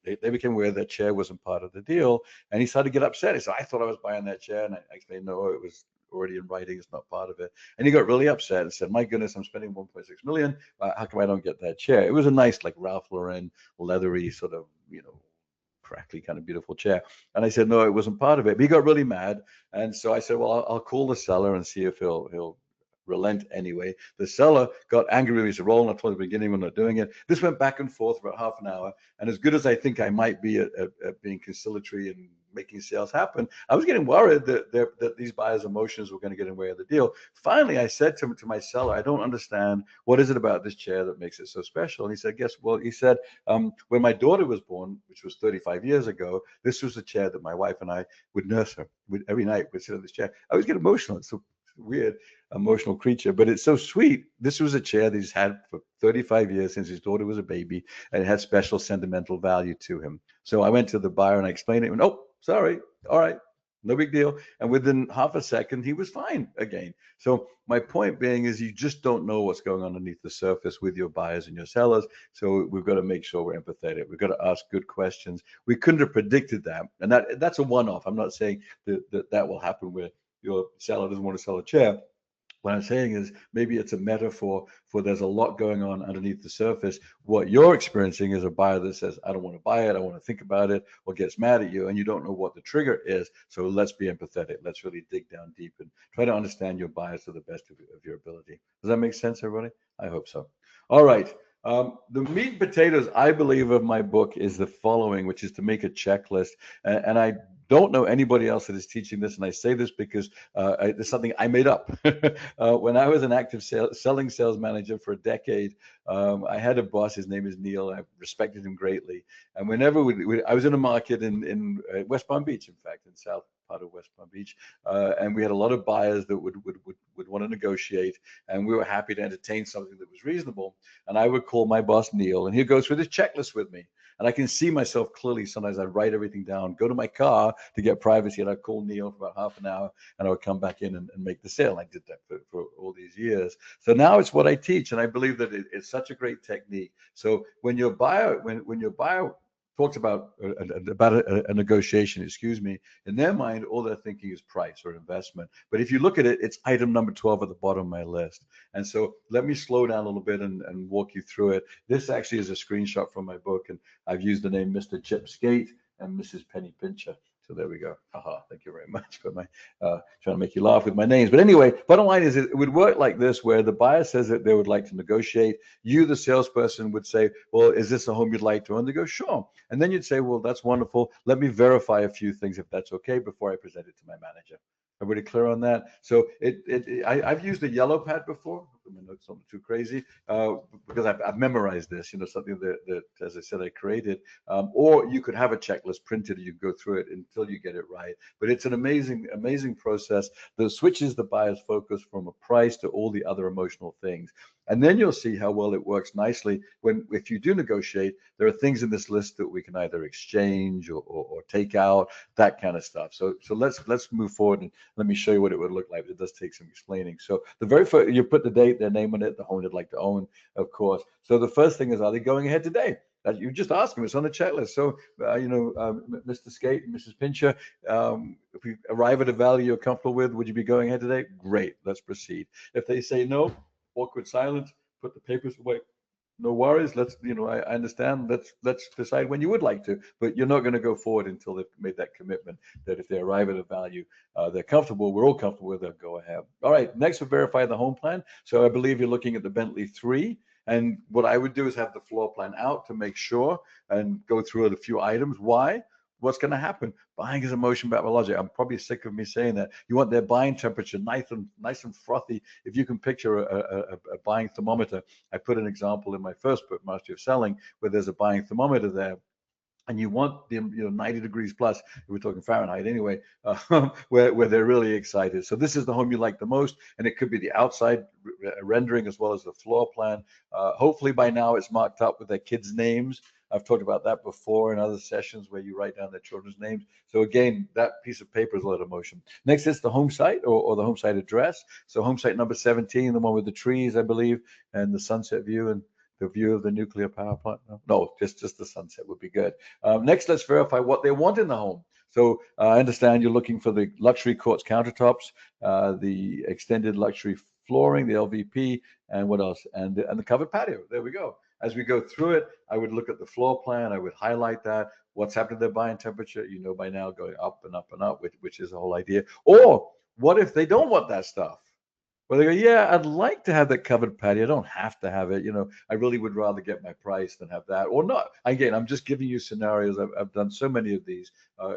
they became aware that chair wasn't part of the deal, and he started to get upset. He said, "I thought I was buying that chair," and I explained, "No, it was already in writing. It's not part of it." And he got really upset and said, "My goodness, I'm spending 1.6 million. How come I don't get that chair?" It was a nice, like Ralph Lauren, leathery sort of, crackly kind of beautiful chair. And I said, no, it wasn't part of it. But he got really mad. And so I said, well, I'll call the seller and see if he'll relent anyway. The seller got angry with me. He said, Roland, I told you at the beginning, we're not doing it. This went back and forth for about half an hour. And as good as I think I might be at being conciliatory and making sales happen, I was getting worried that these buyers' emotions were going to get in the way of the deal. Finally, I said to my seller, I don't understand. What is it about this chair that makes it so special? And he said, he said, when my daughter was born, which was 35 years ago, this was the chair that my wife and I would nurse her every night. We'd sit on this chair. I always get emotional. It's so weird emotional creature, but it's so sweet. This was a chair that he's had for 35 years since his daughter was a baby, and it had special sentimental value to him. So I went to the buyer and I explained it, and oh, sorry, all right, no big deal. And within half a second, he was fine again. So my point being is you just don't know what's going on underneath the surface with your buyers and your sellers. So we've got to make sure we're empathetic. We've got to ask good questions. We couldn't have predicted that. And that's a one-off. I'm not saying that will happen where your seller doesn't want to sell a chair. What I'm saying is maybe it's a metaphor for there's a lot going on underneath the surface. What you're experiencing is a buyer that says, I don't want to buy it, I want to think about it, or gets mad at you, and you don't know what the trigger is. So let's be empathetic. Let's really dig down deep and try to understand your buyers to the best of your ability. Does that make sense, everybody? I hope so. All right. The meat and potatoes, I believe, of my book is the following, which is to make a checklist. And I don't know anybody else that is teaching this, and I say this because it's something I made up. When I was an active selling sales manager for a decade, I had a boss. His name is Neil. I respected him greatly. And whenever I was in a market in West Palm Beach, in fact, in south part of West Palm Beach, and we had a lot of buyers that would want to negotiate, and we were happy to entertain something that was reasonable. And I would call my boss Neil, and he'd go through this checklist with me. And I can see myself clearly. Sometimes I'd write everything down, go to my car to get privacy, and I'd call Neil for about half an hour, and I would come back in and make the sale. And I did that for all these years. So now it's what I teach, and I believe that it's such a great technique. So when your buyer, when your buyer talks about a negotiation, in their mind, all they're thinking is price or investment. But if you look at it, it's item number 12 at the bottom of my list. And so let me slow down a little bit and walk you through it. This actually is a screenshot from my book, and I've used the name Mr. Chip Skate and Mrs. Penny Pincher. So there we go. Thank you very much for my trying to make you laugh with my names. But anyway, bottom line is it would work like this, where the buyer says that they would like to negotiate. You, the salesperson, would say, well, is this a home you'd like to own? They go, sure. And then you'd say, well, that's wonderful. Let me verify a few things, if that's okay, before I present it to my manager. Everybody clear on that? So I've used a yellow pad before. My notes aren't too crazy because I've memorized this. Something that, as I said, I created. Or you could have a checklist printed, and you go through it until you get it right. But it's an amazing process that switches the buyer's focus from a price to all the other emotional things. And then you'll see how well it works nicely if you do negotiate. There are things in this list that we can either exchange or take out, that kind of stuff. So let's move forward, and let me show you what it would look like. It does take some explaining. So the very first, you put the date, their name on it, the home they'd like to own, of course. So the first thing is, are they going ahead today? You just ask them. It's on the checklist. So, Mr. Skate and Mrs. Pincher, if we arrive at a value you're comfortable with, would you be going ahead today? Great. Let's proceed. If they say no, awkward silence, put the papers away. No worries. I understand. Let's decide when you would like to, but you're not going to go forward until they've made that commitment that if they arrive at a value they're comfortable, we're all comfortable with, they'll go ahead. All right. Next, we'll verify the home plan. So I believe you're looking at the Bentley 3. And what I would do is have the floor plan out to make sure and go through a few items. Why? What's going to happen? Buying is emotion backed by logic. I'm probably sick of me saying that. You want their buying temperature nice and frothy. If you can picture a buying thermometer, I put an example in my first book, Mastery of Selling, where there's a buying thermometer there. And you want them, 90 degrees plus, we're talking Fahrenheit anyway, where they're really excited. So this is the home you like the most, and it could be the outside rendering as well as the floor plan. Hopefully by now it's marked up with their kids' names. I've talked about that before in other sessions where you write down their children's names. So again, that piece of paper is a lot of emotion. Next is the home site or the home site address. So home site number 17, the one with the trees, I believe, and the sunset view and the view of the nuclear power plant. No, just the sunset would be good. Next, let's verify what they want in the home. So I understand you're looking for the luxury quartz countertops, the extended luxury flooring, the LVP, and what else? And the covered patio. There we go. As we go through it, I would look at the floor plan. I would highlight that. What's happening to their buying temperature? By now, going up and up and up, which is the whole idea. Or what if they don't want that stuff? Well, they go, yeah, I'd like to have that covered patio. I don't have to have it. I really would rather get my price than have that or not. Again, I'm just giving you scenarios. I've done so many of these. I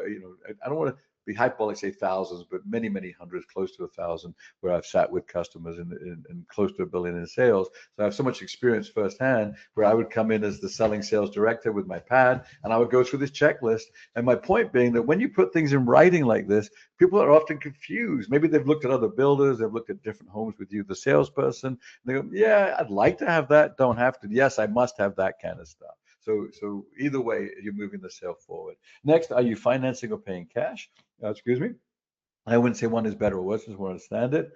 don't want to be hyperbolic, say thousands, but many, many hundreds, close to 1,000, where I've sat with customers in close to $1 billion in sales. So I have so much experience firsthand where I would come in as the selling sales director with my pad, and I would go through this checklist. And my point being that when you put things in writing like this, people are often confused. Maybe they've looked at other builders, they've looked at different homes with you, the salesperson. And they go, yeah, I'd like to have that. Don't have to. Yes, I must have that kind of stuff. So either way, you're moving the sale forward. Next, are you financing or paying cash? Excuse me. I wouldn't say one is better or worse, just want to understand it.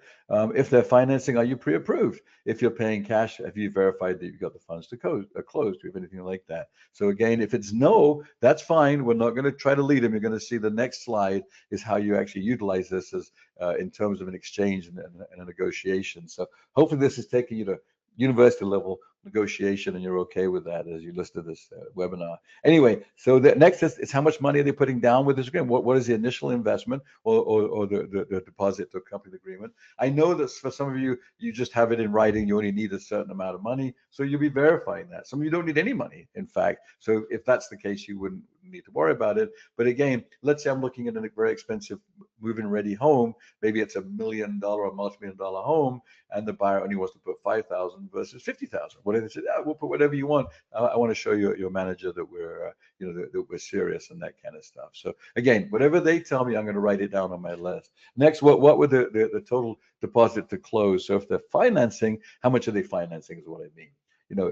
If they're financing, are you pre-approved? If you're paying cash, have you verified that you've got the funds to close? Do you have anything like that? So again, if it's no, that's fine. We're not going to try to lead them. You're going to see the next slide is how you actually utilize this as in terms of an exchange and a negotiation. So hopefully this is taking you to university level negotiation, and you're okay with that as you listed this webinar. Anyway, so the next is how much money are they putting down with this agreement? What is the initial investment or the deposit to accompany the agreement? I know that for some of you, you just have it in writing. You only need a certain amount of money, so you'll be verifying that. Some of you don't need any money, in fact. So if that's the case, you wouldn't need to worry about it. But again, let's say I'm looking at a very expensive move-in ready home. Maybe it's $1 million or multi-million-dollar home, and the buyer only wants to put 5,000 versus 50,000. What if they said, we'll put whatever you want. I want to show your manager that we're that we're serious and that kind of stuff. So again, whatever they tell me, I'm going to write it down on my list. Next, what would the total deposit to close? So if they're financing, how much are they financing is what I mean.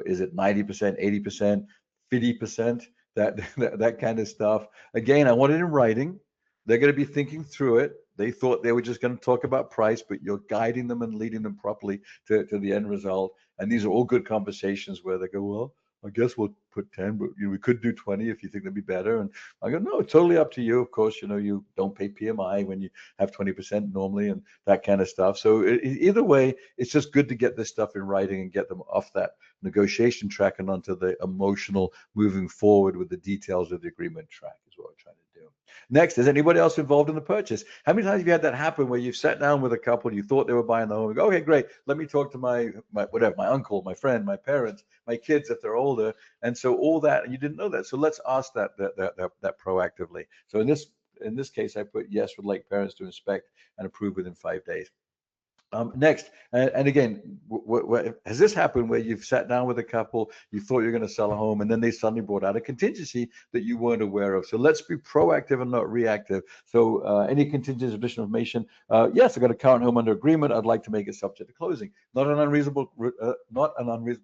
Is it 90%, 80%, 50%? That kind of stuff. Again, I want it in writing. They're going to be thinking through it. They thought they were just going to talk about price, but you're guiding them and leading them properly to the end result. And these are all good conversations where they go, well, I guess we'll put 10, but we could do 20 if you think that'd be better. And I go, no, it's totally up to you. Of course, you don't pay PMI when you have 20% normally and that kind of stuff. So either way, it's just good to get this stuff in writing and get them off that negotiation track and onto the emotional moving forward with the details of the agreement track is what we're trying to do. Next, is anybody else involved in the purchase? How many times have you had that happen where you've sat down with a couple, you thought they were buying the home, and go, okay, great, let me talk to my uncle, my friend, my parents, my kids if they're older, and so all that, and you didn't know that. So let's ask that proactively. So in this case, I put yes, would like parents to inspect and approve within 5 days. Next, and again, has this happened where you've sat down with a couple, you thought you're going to sell a home, and then they suddenly brought out a contingency that you weren't aware of? So let's be proactive and not reactive. So any contingent additional information, yes, I've got a current home under agreement. I'd like to make it subject to closing. Not an unreasonable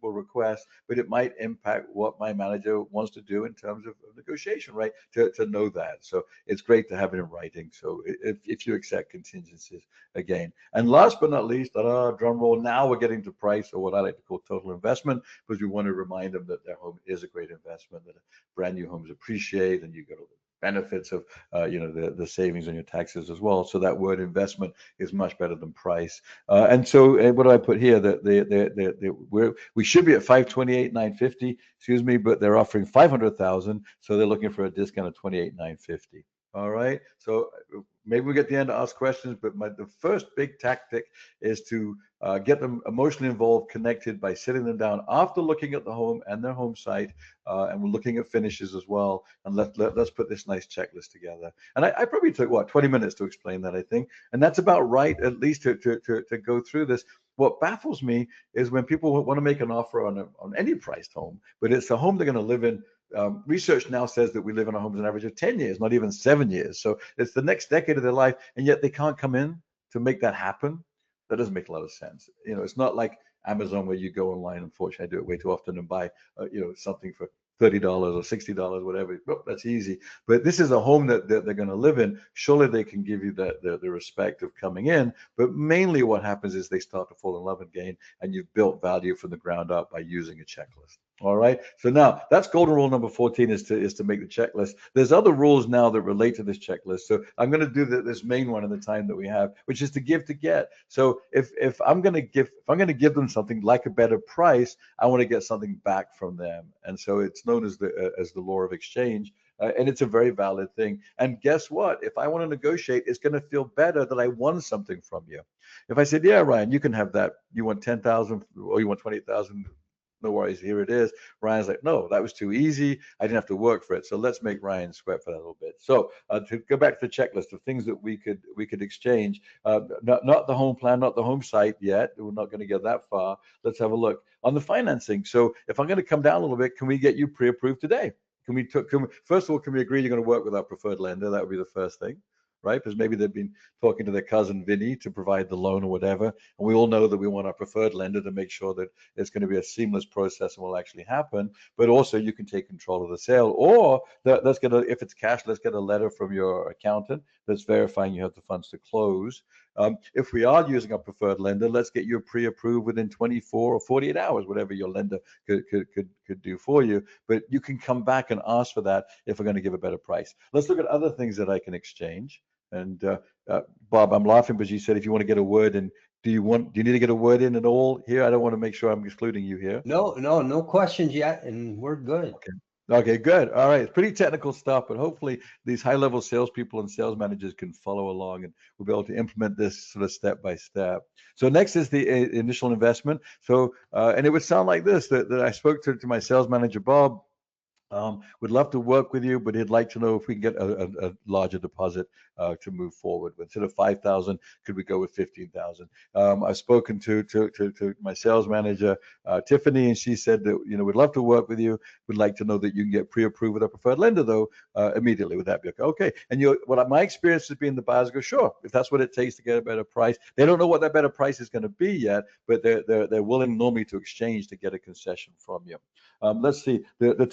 request, but it might impact what my manager wants to do in terms of negotiation, right? To know that. So it's great to have it in writing. So if you accept contingencies again. And last but not least, drum roll, now we're getting to price, or what I like to call total investment, because we want to remind them that their home is a great investment, that brand new homes appreciate, and you get all the benefits of the savings on your taxes as well. So that word investment is much better than price. And so what do I put here? That we should be at 528,950, excuse me, but they're offering 500,000, so they're looking for a discount of 28,950. All right, so maybe we get the end to ask questions, but the first big tactic is to get them emotionally involved, connected by sitting them down after looking at the home and their home site, and we're looking at finishes as well. And let's put this nice checklist together. And I probably took 20 minutes to explain that, I think, and that's about right, at least to go through this. What baffles me is when people want to make an offer on any priced home, but it's a home they're going to live in. Research now says that we live in our homes an average of 10 years, not even 7 years. So it's the next decade of their life, and yet they can't come in to make that happen. That doesn't make a lot of sense. It's not like Amazon where you go online. Unfortunately, I do it way too often and buy, something for $30 or $60, whatever. Oh, that's easy. But this is a home that they're going to live in. Surely they can give you the respect of coming in. But mainly what happens is they start to fall in love again, and you've built value from the ground up by using a checklist. All right. So now that's golden rule number 14 is to make the checklist. There's other rules now that relate to this checklist. So I'm going to do this main one in the time that we have, which is to give to get. So if I'm going to give them something like a better price, I want to get something back from them. And so it's known as the law of exchange. And it's a very valid thing. And guess what? If I want to negotiate, it's going to feel better that I won something from you. If I said, yeah, Ryan, you can have that. You want 10,000 or you want 20,000. no worries, here it is. Ryan's like, no, that was too easy. I didn't have to work for it. So let's make Ryan sweat for that a little bit. So to go back to the checklist of things that we could exchange, not the home plan, not the home site yet. We're not going to get that far. Let's have a look on the financing. So if I'm going to come down a little bit, can we get you pre-approved today? First of all, can we agree you're going to work with our preferred lender? That would be the first thing, right? Because maybe they've been talking to their cousin Vinny to provide the loan or whatever. And we all know that we want our preferred lender to make sure that it's going to be a seamless process and will actually happen. But also you can take control of the sale, or let's get if it's cash, let's get a letter from your accountant that's verifying you have the funds to close. If we are using our preferred lender, let's get you pre-approved within 24 or 48 hours, whatever your lender could do for you. But you can come back and ask for that if we're going to give a better price. Let's look at other things that I can exchange. And Bob, I'm laughing because you said if you want to get a word in, do you need to get a word in at all here? I don't want to make sure I'm excluding you here. No questions yet, and we're good. Okay, good. All right, it's pretty technical stuff, but hopefully these high-level salespeople and sales managers can follow along, and we'll be able to implement this sort of step by step. So next is the initial investment. So and it would sound like this: that I spoke to my sales manager Bob. Would love to work with you, but he'd like to know if we can get a larger deposit to move forward. Instead of 5,000, could we go with 15,000? I've spoken to my sales manager, Tiffany, and she said that, we'd love to work with you. We'd like to know that you can get pre-approved with our preferred lender, though, immediately. Would that be okay? Okay. And what my experience has been, the buyers go, sure, if that's what it takes to get a better price. They don't know what that better price is going to be yet, but they're willing normally to exchange to get a concession from you. Let's see the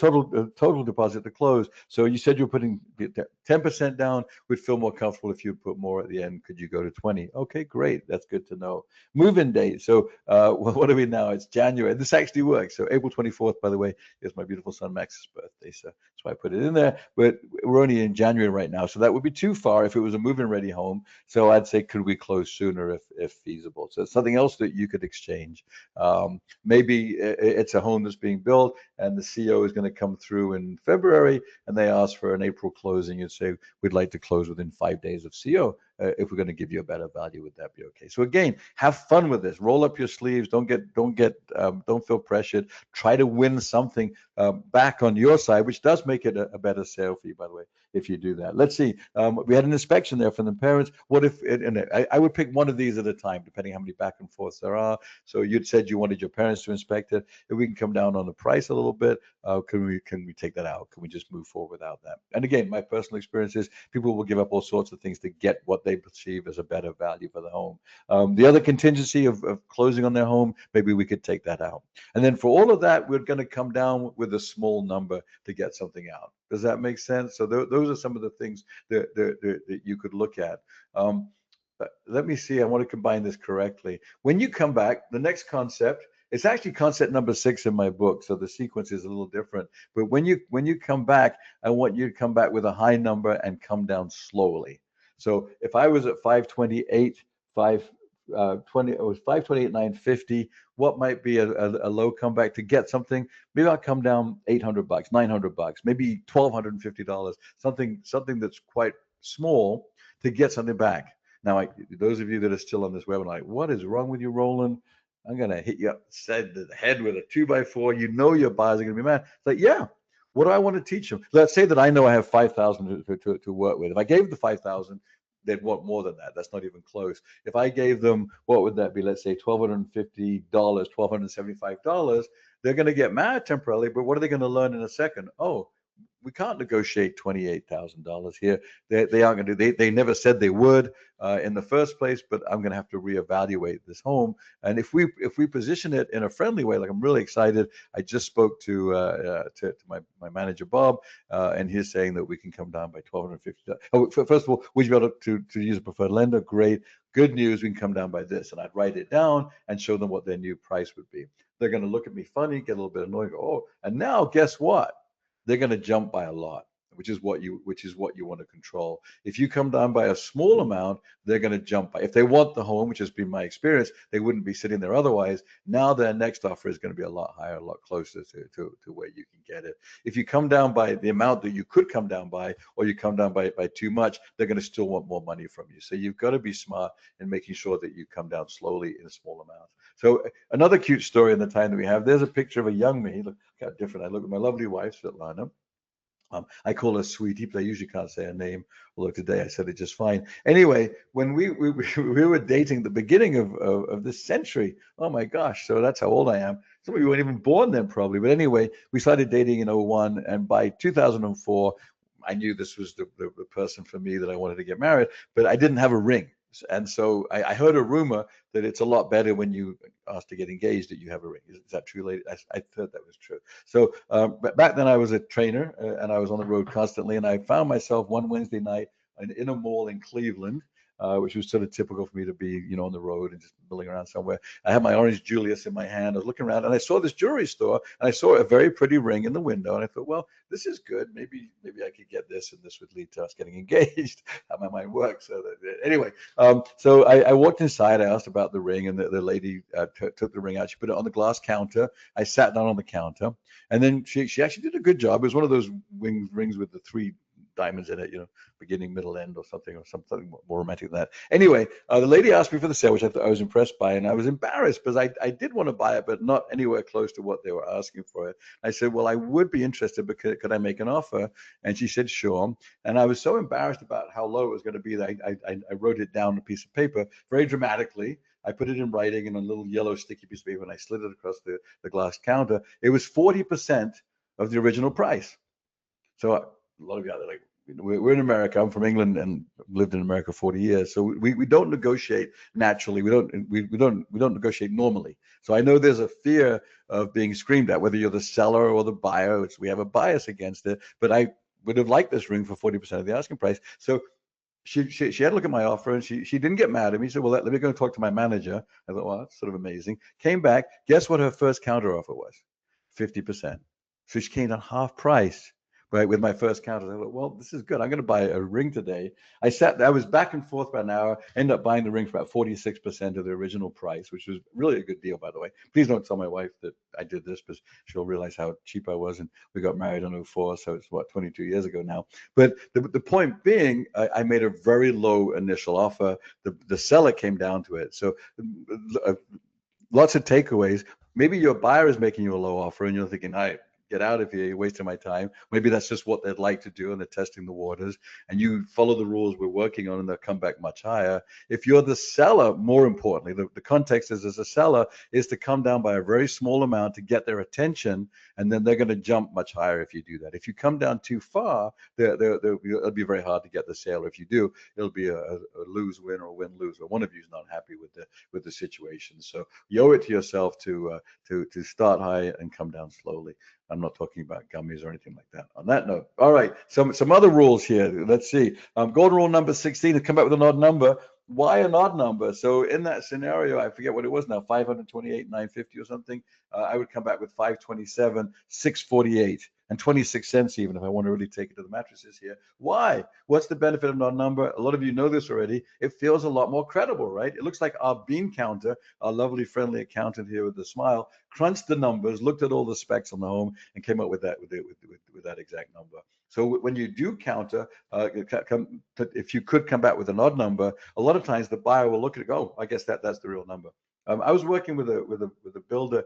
total deposit to close. So you said you're putting 10% down. We'd feel more comfortable if you put more at the end. Could you go to 20? Okay, great. That's good to know. Move-in date. So what are we now? It's January. This actually works. So April 24th, by the way, is my beautiful son Max's birthday. So that's why I put it in there. But we're only in January right now. So that would be too far if it was a move-in ready home. So I'd say, could we close sooner if feasible? So it's something else that you could exchange. Maybe it's a home that's being built and the CO is going to come through in February and they ask for an April closing. You'd say, we'd like to close within 5 days of CO. If we're going to give you a better value, would that be okay? So again, have fun with this. Roll up your sleeves. Don't feel pressured. Try to win something back on your side, which does make it a better sale for you, by the way, if you do that. Let's see. We had an inspection there from the parents. What if? I would pick one of these at a time, depending how many back and forths there are. So you'd said you wanted your parents to inspect it. If we can come down on the price a little bit, can we take that out? Can we just move forward without that? And again, my personal experience is people will give up all sorts of things to get what they perceive as a better value for the home. The other contingency of closing on their home, maybe we could take that out. And then for all of that, we're going to come down with a small number to get something out. Does that make sense? So those are some of the things that you could look at. Let me see. I want to combine this correctly. When you come back, the next concept, it's actually concept number 6 in my book, so the sequence is a little different. But when you come back, I want you to come back with a high number and come down slowly. So if I was at 528, 520, it was 528,950. What might be a low comeback to get something? Maybe I'll come down $800, $900, maybe $1,250. Something that's quite small to get something back. Now, those of you that are still on this webinar, like, what is wrong with you, Roland? I'm going to hit you upside the head with a 2x4. You know your buyers are going to be mad. It's like, yeah, what do I want to teach them? Let's say that I know I have 5,000 to work with. If I gave the 5,000, they'd want more than that. That's not even close. If I gave them, what would that be? Let's say $1,250, $1,275. They're going to get mad temporarily, but what are they going to learn in a second? Oh, we can't negotiate $28,000 here. They aren't going to. They never said they would in the first place. But I'm going to have to reevaluate this home. And if we position it in a friendly way, like I'm really excited. I just spoke to my manager Bob, and he's saying that we can come down by $1,250. Oh, first of all, would you be able to use a preferred lender? Great. Good news. We can come down by this, and I'd write it down and show them what their new price would be. They're going to look at me funny, get a little bit annoyed. Go, oh, and now guess what? They're going to jump by a lot. which is what you want to control. If you come down by a small amount, they're going to jump by. If they want the home, which has been my experience, they wouldn't be sitting there otherwise. Now their next offer is going to be a lot higher, a lot closer to where you can get it. If you come down by the amount that you could come down by, or you come down by too much, they're going to still want more money from you. So you've got to be smart in making sure that you come down slowly in a small amount. So another cute story in the time that we have, there's a picture of a young me. Look how different I look with my lovely wife, Svetlana. I call her Sweetie, but I usually can't say her name, although today I said it just fine. Anyway, when we were dating the beginning of this century, oh my gosh, so that's how old I am. Some of you weren't even born then probably, but anyway, we started dating in 01, and by 2004, I knew this was the person for me that I wanted to get married, but I didn't have a ring. And so I heard a rumor that it's a lot better when you ask to get engaged that you have a ring. Is that true, lady? I thought that was true. So but back then I was a trainer and I was on the road constantly, and I found myself one Wednesday night in a mall in Cleveland, which was sort of typical for me to be, on the road and just milling around somewhere. I had my orange Julius in my hand. I was looking around and I saw this jewelry store, and I saw a very pretty ring in the window, and I thought, well, this is good. Maybe I could get this, and this would lead to us getting engaged. How my mind works. So anyway, so I walked inside. I asked about the ring, and the lady took the ring out. She put it on the glass counter. I sat down on the counter, and then she actually did a good job. It was one of those rings with the 3 diamonds in it, beginning, middle, end, or something more romantic than that. Anyway, the lady asked me for the sale, which I was impressed by, and I was embarrassed because I did want to buy it, but not anywhere close to what they were asking for it. I said, well, I would be interested, but could I make an offer? And she said, sure. And I was so embarrassed about how low it was going to be that I wrote it down on a piece of paper very dramatically. I put it in writing in a little yellow sticky piece of paper, and I slid it across the glass counter. It was 40% of the original price. So a lot of you out there like, we're in America. I'm from England and lived in America 40 years. So we don't negotiate naturally. We don't negotiate normally. So I know there's a fear of being screamed at, whether you're the seller or the buyer. We have a bias against it. But I would have liked this ring for 40% of the asking price. So she had a look at my offer, and she didn't get mad at me. She said, well, let me go and talk to my manager. I thought, well, that's sort of amazing. Came back. Guess what her first counter offer was? 50%. So she came down half price. Right, with my first counter, I thought, well, this is good. I'm going to buy a ring today. I was back and forth about an hour, ended up buying the ring for about 46% of the original price, which was really a good deal, by the way. Please don't tell my wife that I did this, because she'll realize how cheap I was. And we got married in 04, so it's 22 years ago now. But the point being, I made a very low initial offer. The seller came down to it. So lots of takeaways. Maybe your buyer is making you a low offer, and you're thinking, get out of here, you're wasting my time. Maybe that's just what they'd like to do, and they're testing the waters, and you follow the rules we're working on, and they'll come back much higher. If you're the seller, more importantly, the context is, as a seller, is to come down by a very small amount to get their attention, and then they're going to jump much higher if you do that. If you come down too far, it'll be very hard to get the sale. If you do, it'll be a lose-win or a win-lose, or one of you is not happy with the situation. So you owe it to yourself to start high and come down slowly. I'm not talking about gummies or anything like that. On that note, all right, some other rules here. Let's see. Golden rule number 16 is come back with an odd number. Why an odd number? So in that scenario, I forget what it was now, 528, 950 or something. I would come back with 527, 648, and 26 cents even, if I want to really take it to the mattresses here. Why? What's the benefit of an odd number? A lot of you know this already. It feels a lot more credible, right? It looks like our bean counter, our lovely friendly accountant here with the smile, crunched the numbers, looked at all the specs on the home, and came up with that with that exact number. So when you do counter, if you could come back with an odd number, a lot of times the buyer will look at it, go, oh, I guess that's the real number. I was working with a builder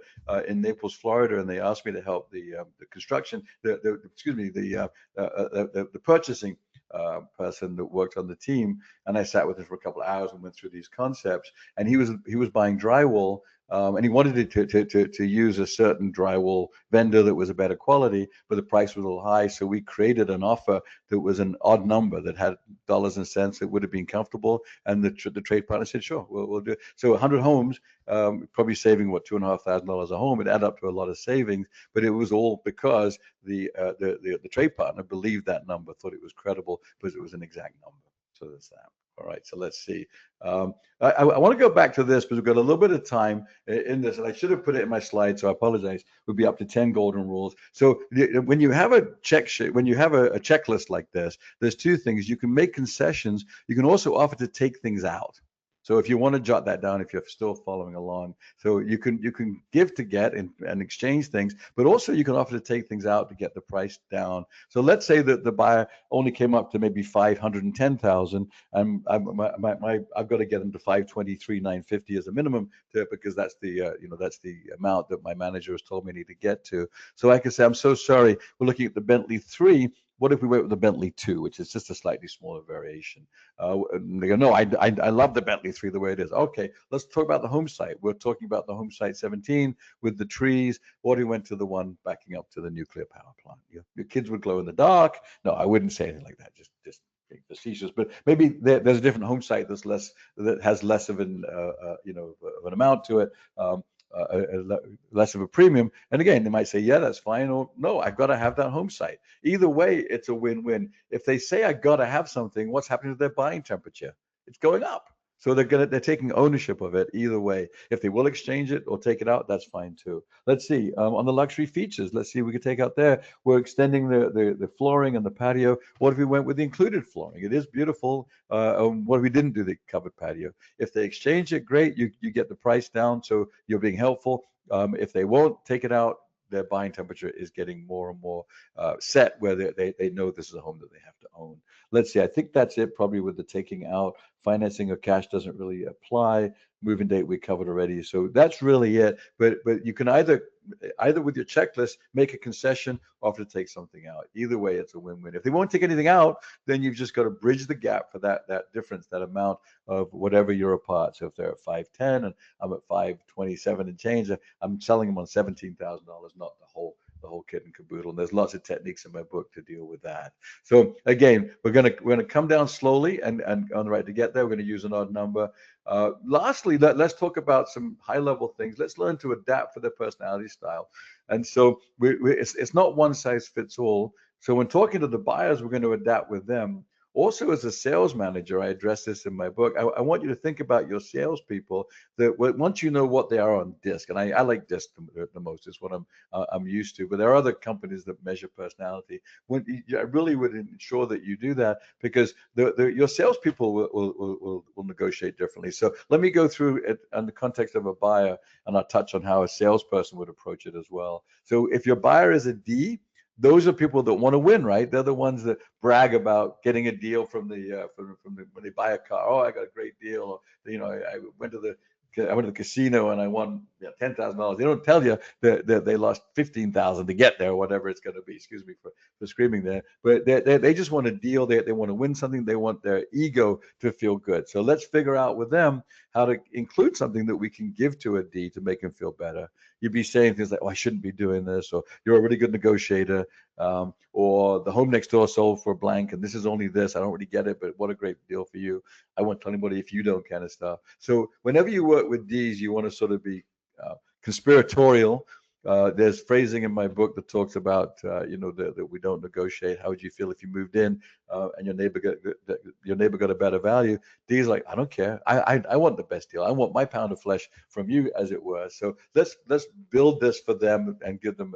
in Naples, Florida, and they asked me to help the construction, the purchasing person that worked on the team, and I sat with him for a couple of hours and went through these concepts. And he was buying drywall. And he wanted to use a certain drywall vendor that was a better quality, but the price was a little high. So we created an offer that was an odd number that had dollars and cents that would have been comfortable. And the trade partner said, sure, we'll do it. So 100 homes, probably saving $2,500 a home. It added up to a lot of savings, but it was all because the trade partner believed that number, thought it was credible because it was an exact number. So that's that. All right, so let's see. I want to go back to this because we've got a little bit of time in this, and I should have put it in my slide, so I apologize. We'll be up to 10 golden rules. So when you have a when you have a checklist like this, there's two things. You can make concessions. You can also offer to take things out. So if you want to jot that down, if you're still following along, so you can give to get and exchange things, but also you can offer to take things out to get the price down. So let's say that the buyer only came up to maybe 510,000, and I've got to get them to 523,950 as a minimum because that's the that's the amount that my manager has told me I need to get to. So I can say, I'm so sorry, we're looking at the Bentley 3. What if we went with the Bentley 2, which is just a slightly smaller variation? They go, no, I love the Bentley 3 the way it is. Okay, let's talk about the home site. We're talking about the home site 17 with the trees. What if we went to the one backing up to the nuclear power plant? Your kids would glow in the dark. No, I wouldn't say anything like that. Just being facetious. But maybe there's a different home site that has less of an of an amount to it. Less of a premium. And again, they might say, yeah, that's fine, or no, I've got to have that home site. Either way, it's a win-win. If they say I got to have something, what's happening to their buying temperature? It's going up. So they're taking ownership of it either way. If they will exchange it or take it out, that's fine too. Let's see, on the luxury features, let's see if we can take out there. We're extending the flooring and the patio. What if we went with the included flooring? It is beautiful. What if we didn't do the covered patio? If they exchange it, great, you get the price down, so you're being helpful. If they won't take it out, their buying temperature is getting more and more set where they know this is a home that they have to own. Let's see, I think that's it probably with the taking out. Financing or cash doesn't really apply. Moving date we covered already. So that's really it. But you can either with your checklist make a concession or offer to take something out. Either way, it's a win-win. If they won't take anything out, then you've just got to bridge the gap for that difference, that amount of whatever you're apart. So if they're at 510 and I'm at 527 and change, I'm selling them on $17,000, not the whole kit and caboodle. And there's lots of techniques in my book to deal with that. So again, we're gonna come down slowly and on the right to get there. We're gonna use an odd number. Lastly, let's talk about some high-level things. Let's learn to adapt for their personality style. And so it's not one size fits all. So when talking to the buyers, we're going to adapt with them. Also, as a sales manager, I address this in my book. I want you to think about your salespeople that once you know what they are on DISC, and I like DISC the most, it's what I'm used to. But there are other companies that measure personality. I really would ensure that you do that because your salespeople will negotiate differently. So let me go through it in the context of a buyer, and I'll touch on how a salesperson would approach it as well. So if your buyer is a D, those are people that want to win, right? They're the ones that brag about getting a deal from the when they buy a car. Oh, I got a great deal. Or, I went to the casino and I won $10,000. They don't tell you that they lost $15,000 to get there, or whatever it's going to be. Excuse me for screaming there, but they just want a deal. They want to win something. They want their ego to feel good. So let's figure out with them how to include something that we can give to a D to make him feel better. You'd be saying things like, "Oh, I shouldn't be doing this," or "You're a really good negotiator," or "The home next door sold for blank, and this is only this. I don't really get it, but what a great deal for you. I won't tell anybody if you don't," kind of stuff. So whenever you work with Ds, you want to sort of be conspiratorial. There's phrasing in my book that talks about, that we don't negotiate. How would you feel if you moved in and your neighbor got a better value? D's like, I don't care. I want the best deal. I want my pound of flesh from you, as it were. So let's build this for them and give them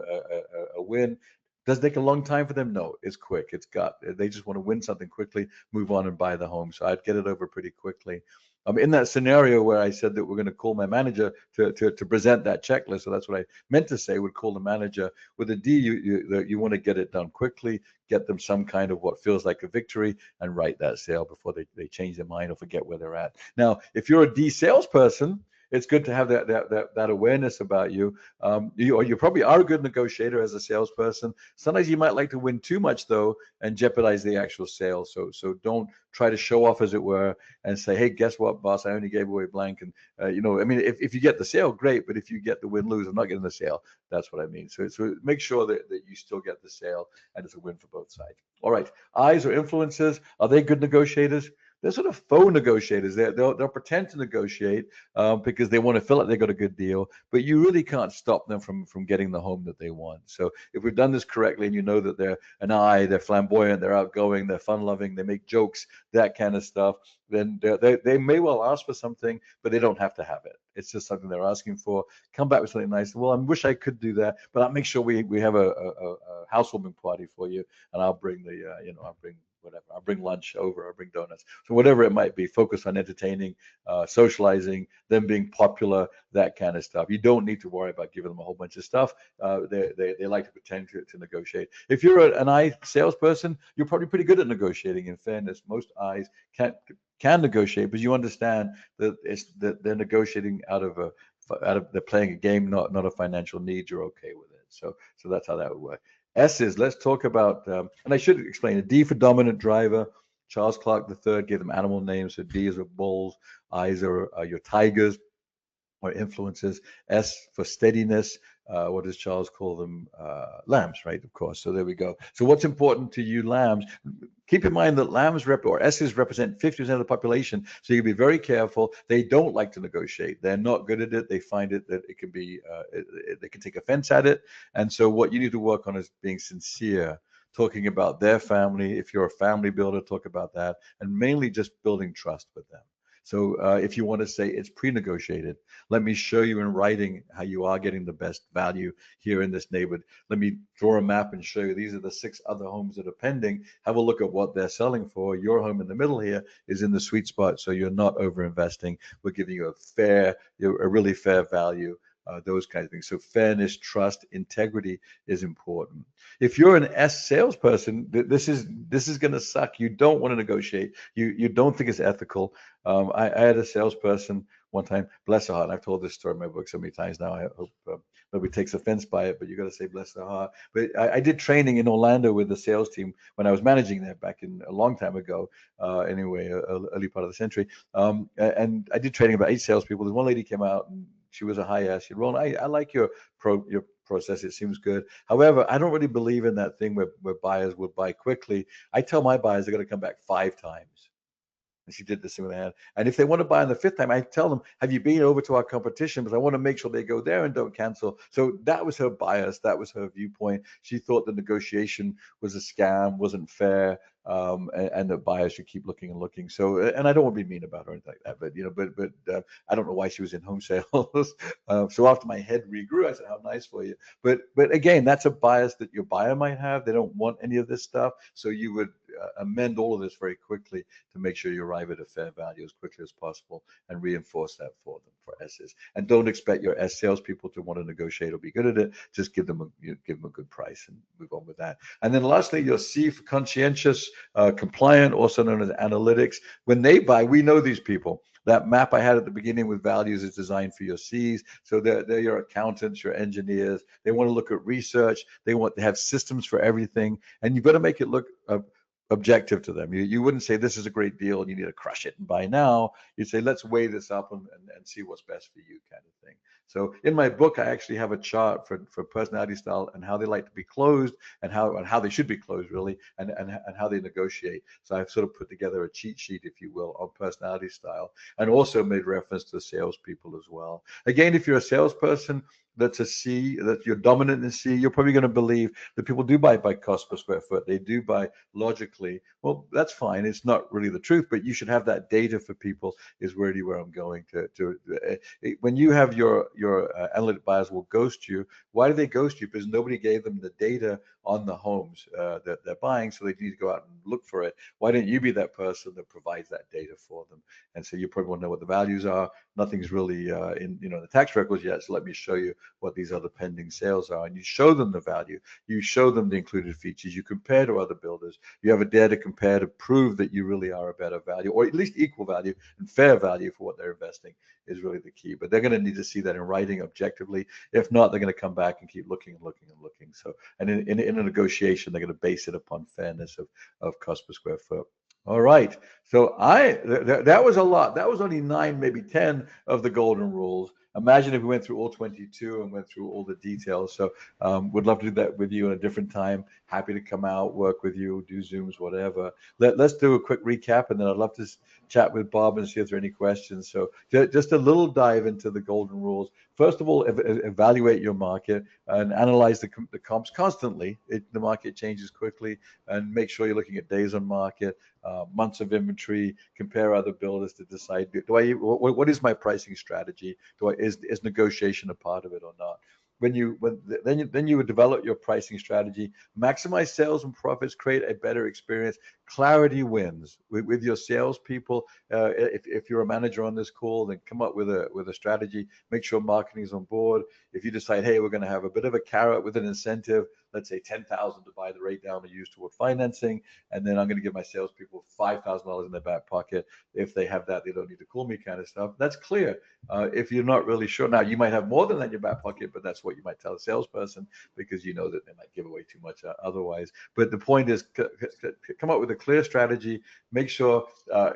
a win. Does it take a long time for them? No, it's quick. They just want to win something quickly, move on and buy the home. So I'd get it over pretty quickly. In that scenario where I said that we're going to call my manager to present that checklist, so that's what I meant to say, would call the manager. With a D, you want to get it done quickly, get them some kind of what feels like a victory, and write that sale before they change their mind or forget where they're at. Now, if you're a D salesperson, it's good to have that awareness about you. You probably are a good negotiator as a salesperson. Sometimes you might like to win too much though and jeopardize the actual sale. So don't try to show off, as it were, and say, "Hey, guess what, boss? I only gave away blank." And if you get the sale, great. But if you get the win-lose, I'm not getting the sale. That's what I mean. So make sure that you still get the sale and it's a win for both sides. All right. Eyes or influences, are they good negotiators? they're sort of faux negotiators. They'll pretend to negotiate because they want to feel like they got a good deal, but you really can't stop them from getting the home that they want. So if we've done this correctly, and you know that they're an eye, they're flamboyant, they're outgoing, they're fun-loving, they make jokes, that kind of stuff, then they may well ask for something, but they don't have to have it. It's just something they're asking for. Come back with something nice. Well, I wish I could do that, but I'll make sure we have a housewarming party for you, and I'll bring I'll bring whatever. I'll bring lunch over. I'll bring donuts. So whatever it might be, focus on entertaining, socializing, them being popular, that kind of stuff. You don't need to worry about giving them a whole bunch of stuff. They like to pretend to negotiate. If you're an eye salesperson, you're probably pretty good at negotiating. In fairness, most eyes can negotiate, but you understand that they're negotiating out of they're playing a game, not a financial need. You're okay with it. So that's how that would work. S's, let's talk about, and I should explain, a D for dominant driver. Charles Clark III gave them animal names. So D is bulls, I's are your tigers or influences. S for steadiness. What does Charles call them? Lambs, right? Of course. So there we go. So what's important to you, lambs? Keep in mind that lambs or S's represent 50% of the population. So you can be very careful. They don't like to negotiate. They're not good at it. They find it that it can be, they can take offense at it. And so what you need to work on is being sincere, talking about their family. If you're a family builder, talk about that, and mainly just building trust with them. So if you want to say it's pre-negotiated, let me show you in writing how you are getting the best value here in this neighborhood. Let me draw a map and show you these are the 6 other homes that are pending. Have a look at what they're selling for. Your home in the middle here is in the sweet spot, so you're not over-investing. We're giving you a really fair value. Those kinds of things. So fairness, trust, integrity is important. If you're an S salesperson, this is going to suck. You don't want to negotiate. You don't think it's ethical. I had a salesperson one time, bless her heart. And I've told this story in my book so many times now. I hope nobody takes offense by it, but you got to say bless her heart. But I did training in Orlando with the sales team when I was managing there back in a long time ago. Anyway, early part of the century. And I did training about 8 salespeople. There's one lady came out and she was a high S. She said, Roland, I like your process. It seems good. However, I don't really believe in that thing where buyers will buy quickly. I tell my buyers they're going to come back 5 times. And she did this thing with her hand. And if they want to buy on the 5th time, I tell them, have you been over to our competition? Because I want to make sure they go there and don't cancel. So that was her bias. That was her viewpoint. She thought the negotiation was a scam, wasn't fair. And the buyers should keep looking and looking. So, and I don't want to be mean about her or anything like that, but I don't know why she was in home sales. So after my head regrew, I said, how nice for you. But again, that's a bias that your buyer might have. They don't want any of this stuff. So you would amend all of this very quickly to make sure you arrive at a fair value as quickly as possible and reinforce that for them, for S's. And don't expect your S salespeople to want to negotiate or be good at it. Just give them a good price and move on with that. And then lastly, your C for conscientious, compliant, also known as analytics. When they buy, we know these people. That map I had at the beginning with values is designed for your C's. So they're your accountants, your engineers. They want to look at research. They want to have systems for everything. And you've got to make it look objective to them. You wouldn't say this is a great deal and you need to crush it and buy now. You'd say, let's weigh this up and see what's best for you, kind of thing. So in my book, I actually have a chart for personality style and how they like to be closed and how they should be closed, really, and how they negotiate. So I've sort of put together a cheat sheet, if you will, on personality style, and also made reference to salespeople as well. Again, if you're a salesperson that's a C, that you're dominant in C, you're probably going to believe that people do buy by cost per square foot. They do buy logically. Well, that's fine. It's not really the truth, but you should have that data for people is really where I'm going to. When you have your analytic buyers will ghost you. Why do they ghost you? Because nobody gave them the data on the homes that they're buying, so they need to go out and look for it. Why don't you be that person that provides that data for them? And so you probably want to know what the values are. Nothing's really in the tax records yet, so let me show you what these other pending sales are. And you show them the value. You show them the included features. You compare to other builders. You have a data to compare to prove that you really are a better value, or at least equal value and fair value for what they're investing is really the key. But they're going to need to see that in writing objectively. If not, they're going to come back and keep looking and looking and looking. So, and in a negotiation, they're going to base it upon fairness of cost per square foot. All right. So that was a lot. That was only 9, maybe 10 of the golden rules. imagine if we went through all 22 and went through all the details. So would love to do that with you at a different time. Happy to come out, work with you, do Zooms, whatever. Let's do a quick recap, and then I'd love to chat with Bob and see if there are any questions. So just a little dive into the golden rules. First of all, evaluate your market and analyze the comps constantly. The market changes quickly, and make sure you're looking at days on market, months of inventory, compare other builders to decide, what is my pricing strategy? Is negotiation a part of it or not? Then you would develop your pricing strategy, maximize sales and profits, create a better experience. Clarity wins with your salespeople. If you're a manager on this call, then come up with a strategy. Make sure marketing is on board. If you decide, hey, we're going to have a bit of a carrot with an incentive, let's say $10,000 to buy the rate down to use toward financing, and then I'm going to give my salespeople $5,000 in their back pocket. If they have that, they don't need to call me, kind of stuff. That's clear. If you're not really sure, now you might have more than that in your back pocket, but that's what you might tell a salesperson, because you know that they might give away too much otherwise. But the point is, come up with a clear strategy. Make sure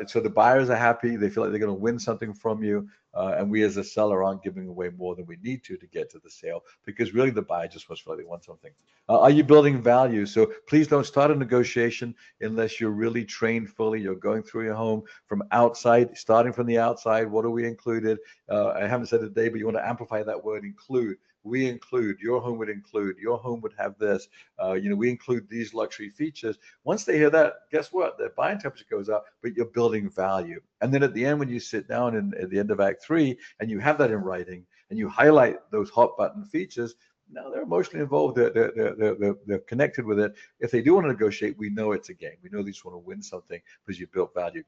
so the buyers are happy. They feel like they're going to win something from you. And we as a seller aren't giving away more than we need to get to the sale, because really the buyer just wants to feel like they want something. Are you building value? So please don't start a negotiation unless you're really trained fully. You're going through your home from outside, starting from the outside. What are we included? I haven't said it today, but you want to amplify that word include. We include, your home would include, your home would have this, we include these luxury features. Once they hear that, guess what? Their buying temperature goes up, but you're building value. And then at the end, when you sit down at the end of Act 3 and you have that in writing and you highlight those hot button features, now they're emotionally involved. They're connected with it. If they do want to negotiate, we know it's a game. We know they just want to win something because you built value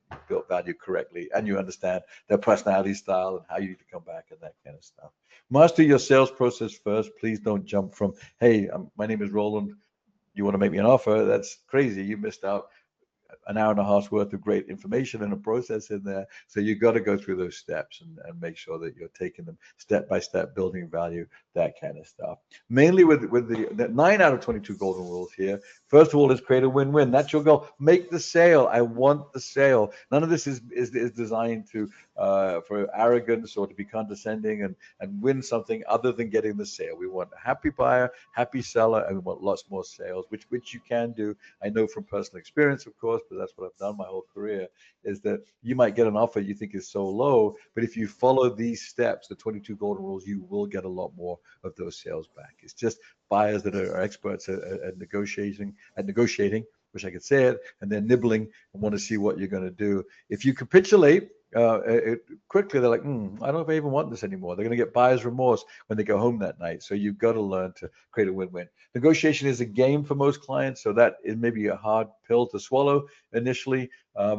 correctly, and you understand their personality style and how you need to come back and that kind of stuff. Master your sales process first. Please don't jump from, hey, my name is Roland. You want to make me an offer? That's crazy. You missed out an hour and a half's worth of great information and a process in there. So you got to go through those steps and make sure that you're taking them step by step, building value, that kind of stuff. Mainly with the 9 out of 22 golden rules here. First of all, is create a win-win. That's your goal. Make the sale. I want the sale. None of this is designed to for arrogance or to be condescending and win something other than getting the sale. We want a happy buyer, happy seller, and we want lots more sales, which you can do. I know from personal experience, of course, but that's what I've done my whole career, is that you might get an offer you think is so low, but if you follow these steps, the 22 golden rules, you will get a lot more of those sales back. It's just buyers that are experts at negotiating, wish I could say it, and they're nibbling and want to see what you're going to do. If you capitulate quickly, they're like, I don't know if I even want this anymore. They're going to get buyer's remorse when they go home that night. So you've got to learn to create a win-win. Negotiation is a game for most clients, so that is maybe a hard pill to swallow initially.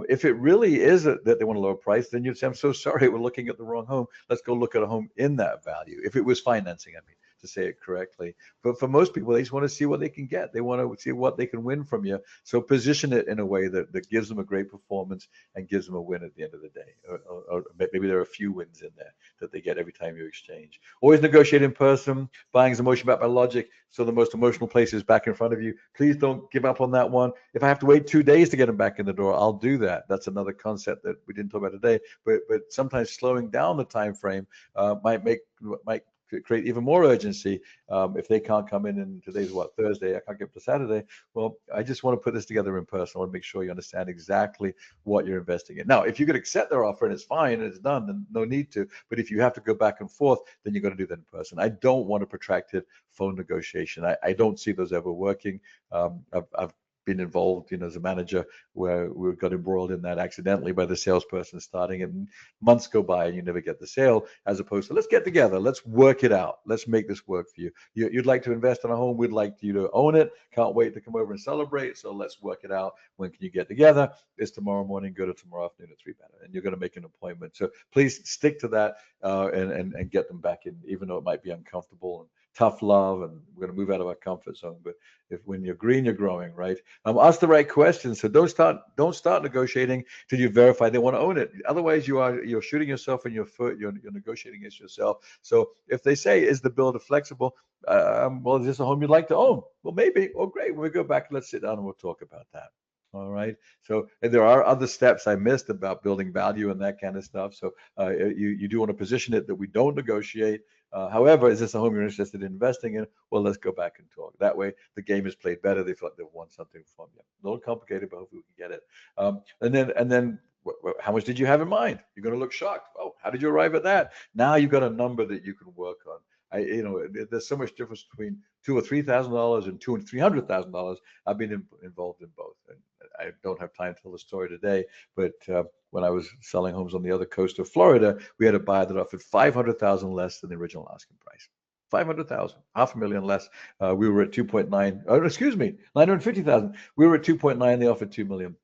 If it really is that they want a lower price, then you'd say, I'm so sorry, we're looking at the wrong home. Let's go look at a home in that value. If it was financing, I mean, to say it correctly. But for most people, they just want to see what they can get. They want to see what they can win from you. So position it in a way that gives them a great performance and gives them a win at the end of the day. Or maybe there are a few wins in there that they get every time you exchange. Always negotiate in person. Buying is emotion backed by logic. So the most emotional place is back in front of you. Please don't give up on that one. If I have to wait 2 days to get them back in the door, I'll do that. That's another concept that we didn't talk about today. But sometimes slowing down the time frame might create even more urgency. If they can't come in, and today's Thursday, I can't get to Saturday. Well, I just want to put this together in person. I want to make sure you understand exactly what you're investing in. Now, if you could accept their offer and it's fine and it's done, then no need to. But if you have to go back and forth, then you're going to do that in person. I don't want a protracted phone negotiation. I don't see those ever working. I've been involved, as a manager, where we got embroiled in that accidentally by the salesperson starting it, and months go by and you never get the sale, as opposed to let's get together, let's work it out, let's make this work for you. You'd like to invest in a home, we'd like you to own it, can't wait to come over and celebrate, so let's work it out. When can you get together? It's tomorrow morning, go to tomorrow afternoon at 3 better, and you're going to make an appointment. So please stick to that and get them back in, even though it might be uncomfortable and tough love, and we're going to move out of our comfort zone. But when you're green, you're growing, right? Ask the right questions. So don't start negotiating till you verify they want to own it. Otherwise, you're shooting yourself in your foot. You're negotiating against yourself. So if they say, is the builder flexible? Well, is this a home you'd like to own? Well, maybe. Oh, great. When we go back, let's sit down and we'll talk about that. All right. So and there are other steps I missed about building value and that kind of stuff. So you do want to position it that we don't negotiate. However, is this a home you're interested in investing in? Well, let's go back and talk. That way, the game is played better. They feel like they've won something from you. A little complicated, but hopefully we can get it. And then how much did you have in mind? You're going to look shocked. Oh, how did you arrive at that? Now you've got a number that you can work on. There's so much difference between $2,000 or $3,000 and $200,000 and $300,000. I've been involved in both, and I don't have time to tell the story today. But when I was selling homes on the other coast of Florida, we had a buyer that offered $500,000 less than the original asking price. 500,000, $500,000 less. We were at 2.9. Oh, excuse me, 950,000. We were at 2.9. They offered 2 million.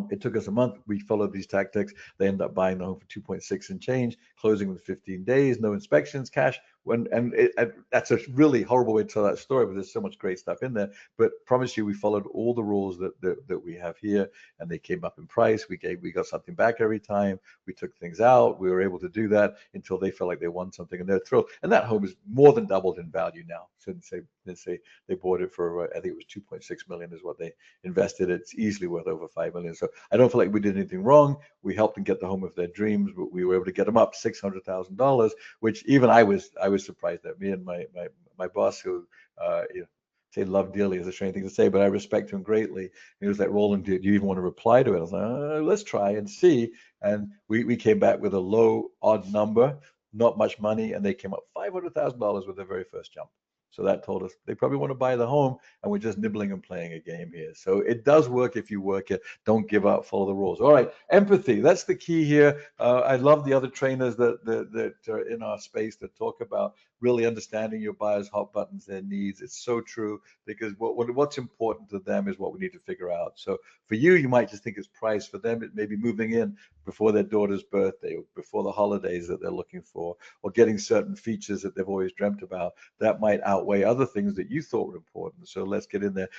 It took us a month. We followed these tactics. They ended up buying the home for 2.6 and change, closing within 15 days, no inspections, cash. That's a really horrible way to tell that story, but there's so much great stuff in there. But promise you, we followed all the rules that we have here, and they came up in price. We got something back every time. We took things out. We were able to do that until they felt like they won something, and they're thrilled. And that home is more than doubled in value now since they bought it for I think it was 2.6 million is what they invested. It's easily worth over 5 million. So I don't feel like we did anything wrong. We helped them get the home of their dreams, but we were able to get them up $600,000, which even I was surprised at. Me and my boss, who say love dearly is a strange thing to say, but I respect him greatly. He was like, Roland, do you even want to reply to it? I was like, let's try and see. And we came back with a low odd number, not much money, and they came up $500,000 with their very first jump. So that told us they probably want to buy the home, and we're just nibbling and playing a game here. So it does work if you work it. Don't give up, follow the rules. All right, empathy, that's the key here. I love the other trainers that are in our space that talk about really understanding your buyers' hot buttons, their needs. It's so true, because what's important to them is what we need to figure out. So for you, you might just think it's price. For them, it may be moving in before their daughter's birthday, or before the holidays that they're looking for, or getting certain features that they've always dreamt about. That might outweigh other things that you thought were important. So let's get in there.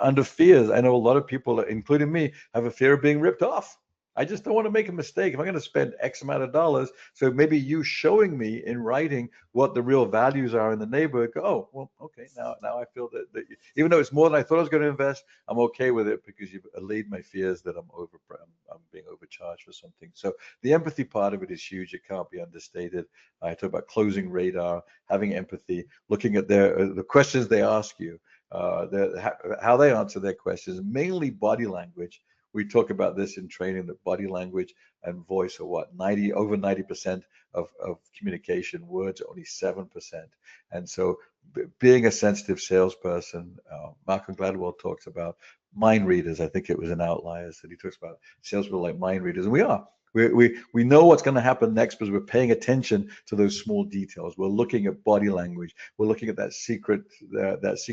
Under fears, I know a lot of people, including me, have a fear of being ripped off. I just don't want to make a mistake. If I'm going to spend X amount of dollars, so maybe you showing me in writing what the real values are in the neighborhood, go, oh, well, okay, now I feel that even though it's more than I thought I was going to invest, I'm okay with it because you've allayed my fears that I'm being overcharged for something. So the empathy part of it is huge. It can't be understated. I talk about closing radar, having empathy, looking at the questions they ask you, how they answer their questions, mainly body language. We talk about this in training, that body language and voice are what, over 90% of communication. Words are only 7%. And so being a sensitive salesperson, Malcolm Gladwell talks about mind readers. I think it was in Outliers that he talks about salespeople like mind readers, and we are. We know what's going to happen next because we're paying attention to those small details. We're looking at body language. We're looking at that secret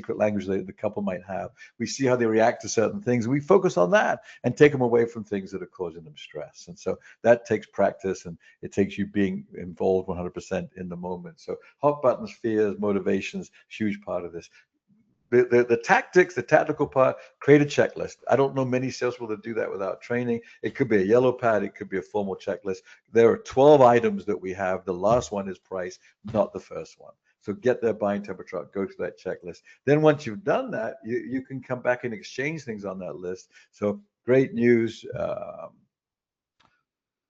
language that the couple might have. We see how they react to certain things. We focus on that and take them away from things that are causing them stress. And so that takes practice, and it takes you being involved 100% in the moment. So hot buttons, fears, motivations, huge part of this. The tactics, the tactical part, create a checklist. I don't know many salespeople that do that without training. It could be a yellow pad. It could be a formal checklist. There are 12 items that we have. The last one is price, not the first one. So get their buying temperature up, go to that checklist. Then once you've done that, you can come back and exchange things on that list. So great news.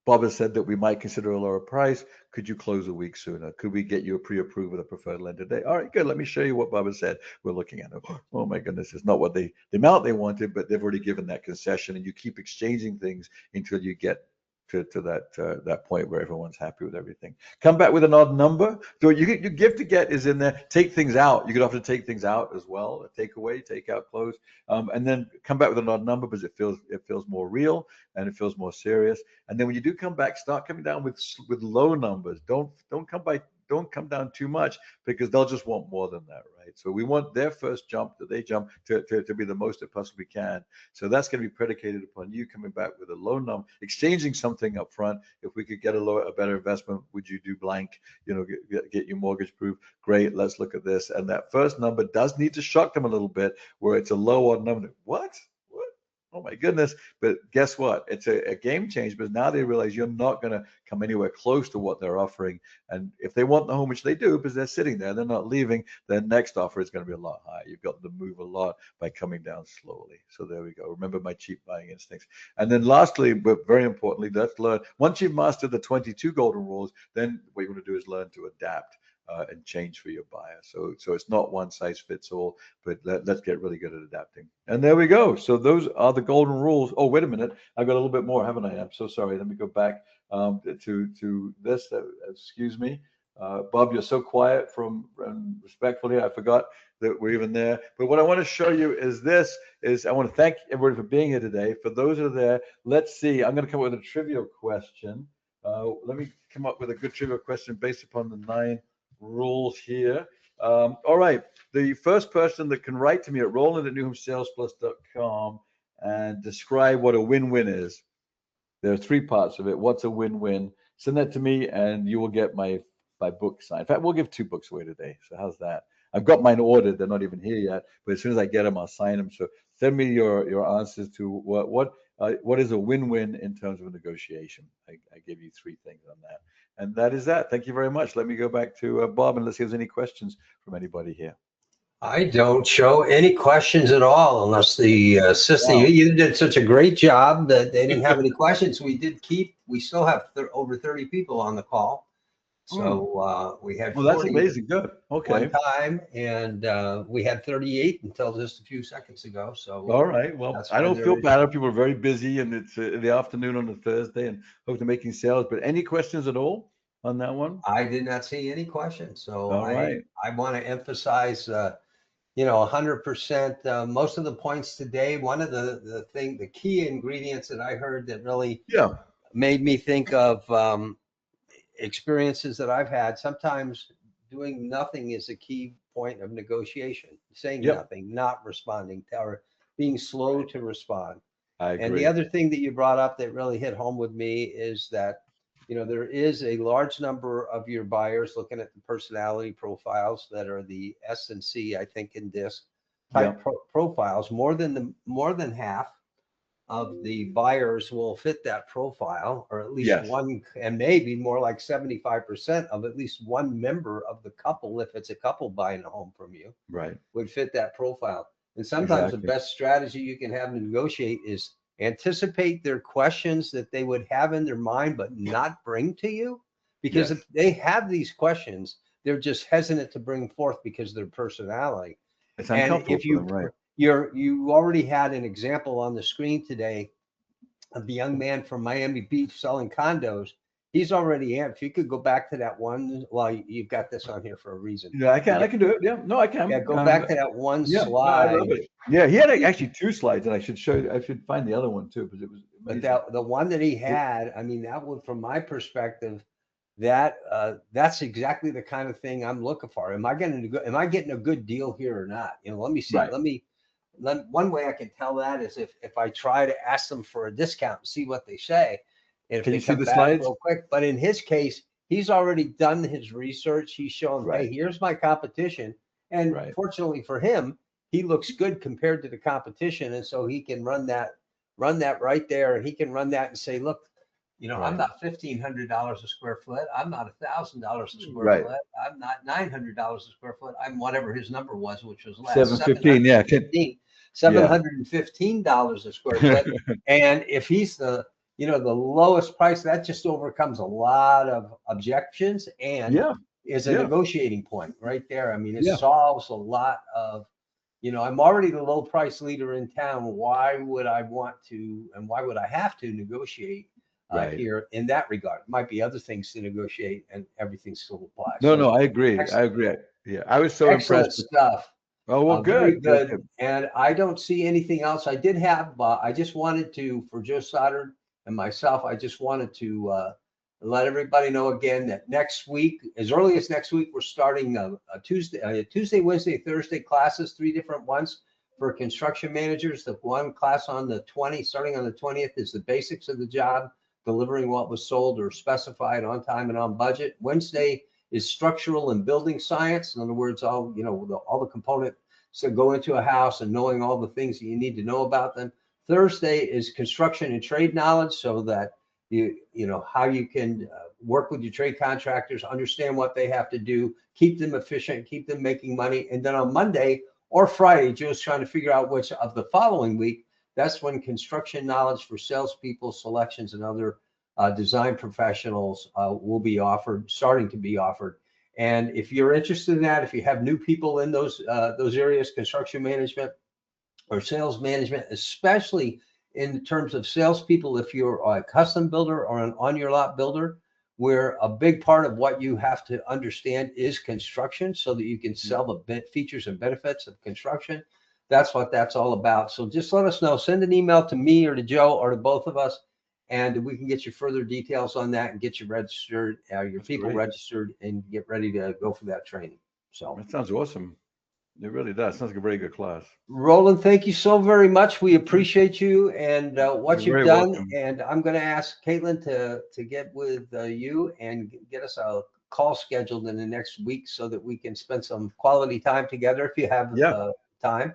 Bob has said that we might consider a lower price. Could you close a week sooner? Could we get you a pre-approved with a preferred lender today? All right, good. Let me show you what Bob has said. We're looking at it. Oh my goodness, it's not what the amount they wanted, but they've already given that concession, and you keep exchanging things until you get to that point where everyone's happy with everything. Come back with an odd number. So your give to get is in there. Take things out. You could have to take things out as well. Take away, take out, close, and then come back with an odd number because it feels more real and it feels more serious. And then when you do come back, start coming down with low numbers. Don't come down too much because they'll just want more than that, right? So we want their first jump that they jump to be the most it possibly can. So that's going to be predicated upon you coming back with a low number, exchanging something up front. If we could get a better investment, would you do blank? Get your mortgage proof. Great, let's look at this. And that first number does need to shock them a little bit, where it's a low odd number. What? oh my goodness. But guess what? It's a game change, because now they realize you're not going to come anywhere close to what they're offering. And if they want the home, which they do, because they're sitting there, they're not leaving, their next offer is going to be a lot higher. You've got to move a lot by coming down slowly. So there we go. Remember my cheap buying instincts. And then lastly, but very importantly, let's learn. Once you've mastered the 22 golden rules, then what you want to do is learn to adapt. And change for your buyer. So it's not one size fits all, but let's get really good at adapting. And there we go. So those are the golden rules. Oh, wait a minute. I've got a little bit more, haven't I? I'm so sorry. Let me go back to this. Excuse me. Bob, you're so quiet respectfully. I forgot that we're even there. But what I want to show you is I want to thank everybody for being here today. For those that are there, let's see. I'm going to come up with a trivia question. Let me come up with a good trivia question based upon the 9 rules here. All right, the first person that can write to me at roland@newhomesalesplus.com and describe what a win-win is. There are 3 parts of it. What's a win-win? Send that to me and you will get my book signed. In fact, we'll give 2 books away today. So how's that? I've got mine ordered. They're not even here yet, but as soon as I get them, I'll sign them. So send me your answers to what is a win-win in terms of a negotiation. I give you 3 things on that. And that is that. Thank you very much. Let me go back to Bob and let's see if there's any questions from anybody here. I don't show any questions at all unless the assistant, Wow. you did such a great job that they didn't have any questions. We still have over 30 people on the call. So we had 40 that's amazing. Good. Okay. one time, and we had 38 until just a few seconds ago. So all right. Well, I don't feel bad. People are very busy, and it's in the afternoon on a Thursday, and hope they're making sales. But any questions at all on that one? I did not see any questions. So all right. I want to emphasize, 100%. Most of the points today. One of the key ingredients that I heard that really made me think of experiences that I've had. Sometimes doing nothing is a key point of negotiation. Saying nothing, not responding, or being slow to respond. I agree. And the other thing that you brought up that really hit home with me is that, there is a large number of your buyers looking at the personality profiles that are the S&C, I think, in DISC type profiles. More than half of the buyers will fit that profile, or at least one, and maybe more like 75% of at least one member of the couple, if it's a couple buying a home from you, would fit that profile. And sometimes the best strategy you can have to negotiate is anticipate their questions that they would have in their mind but not bring to you, because if they have these questions, they're just hesitant to bring forth because of their personality. It's uncomfortable. And if you already had an example on the screen today of the young man from Miami Beach selling condos. He's already in. If you could go back to that one, well, you've got this on here for a reason. Yeah, I can do it. Yeah, no, I can. Yeah, go back to that one slide. I love it. Yeah, he had actually 2 slides, and I should find the other one too, because it was amazing. But the one that he had, I mean, that one, from my perspective, that's exactly the kind of thing I'm looking for. Am I getting a good deal here or not? Let me see. One way I can tell that is if I try to ask them for a discount and see what they say. And if can they you see the back slides real quick? But in his case, he's already done his research. He's shown, hey, here's my competition. And fortunately for him, he looks good compared to the competition. And so he can run that right there. And he can run that and say, look, I'm not $1,500 a square foot. I'm not $1,000 a square foot. I'm not $900 a square foot. I'm whatever his number was, which was last $715. $715 a square foot. And if he's the lowest price, that just overcomes a lot of objections and is a negotiating point right there. I mean, it solves a lot of, I'm already the low price leader in town. Why would I want to, and why would I have to negotiate here in that regard? Might be other things to negotiate, and everything still applies. No, I agree. Yeah, I was so impressed with stuff. Oh, well, good. And I don't see anything else. I did have, I just wanted to, for Joe Stoddard and myself, I just wanted to let everybody know again that next week, as early as next week, we're starting a Tuesday, Wednesday, Thursday classes, 3 different ones for construction managers. The one class on the 20th, starting on the 20th, is the basics of the job, delivering what was sold or specified on time and on budget. Wednesday is structural and building science. In other words, all the components that go into a house and knowing all the things that you need to know about them. Thursday is construction and trade knowledge, so that you know how you can work with your trade contractors, understand what they have to do, keep them efficient, keep them making money. And then on Monday or Friday, Joe's trying to figure out which of the following week, that's when construction knowledge for salespeople, selections, and other design professionals will be offered, starting to be offered. And if you're interested in that, if you have new people in those areas, construction management or sales management, especially in terms of salespeople, if you're a custom builder or an on-your-lot builder, where a big part of what you have to understand is construction, so that you can sell the features and benefits of construction. That's what that's all about. So just let us know. Send an email to me or to Joe or to both of us, and we can get you further details on that and get you registered, your people registered, and get ready to go for that training. So that sounds awesome. It really does. Sounds like a very good class. Roland, thank you so very much. We appreciate you and what you've done. Welcome. And I'm going to ask Caitlin to get with you and get us a call scheduled in the next week so that we can spend some quality time together if you have time.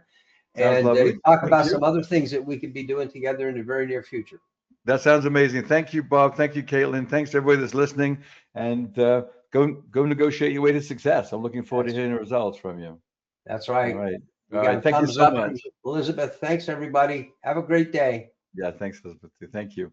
Sounds And talk about some other things that we could be doing together in the very near future. That sounds amazing. Thank you, Bob. Thank you, Caitlin. Thanks to everybody that's listening. And go negotiate your way to success. I'm looking forward to hearing the results from you. That's right. All right. We All got right. Thank you thumbs so up much. from Elizabeth. Thanks, everybody. Have a great day. Yeah, thanks, Elizabeth. Thank you.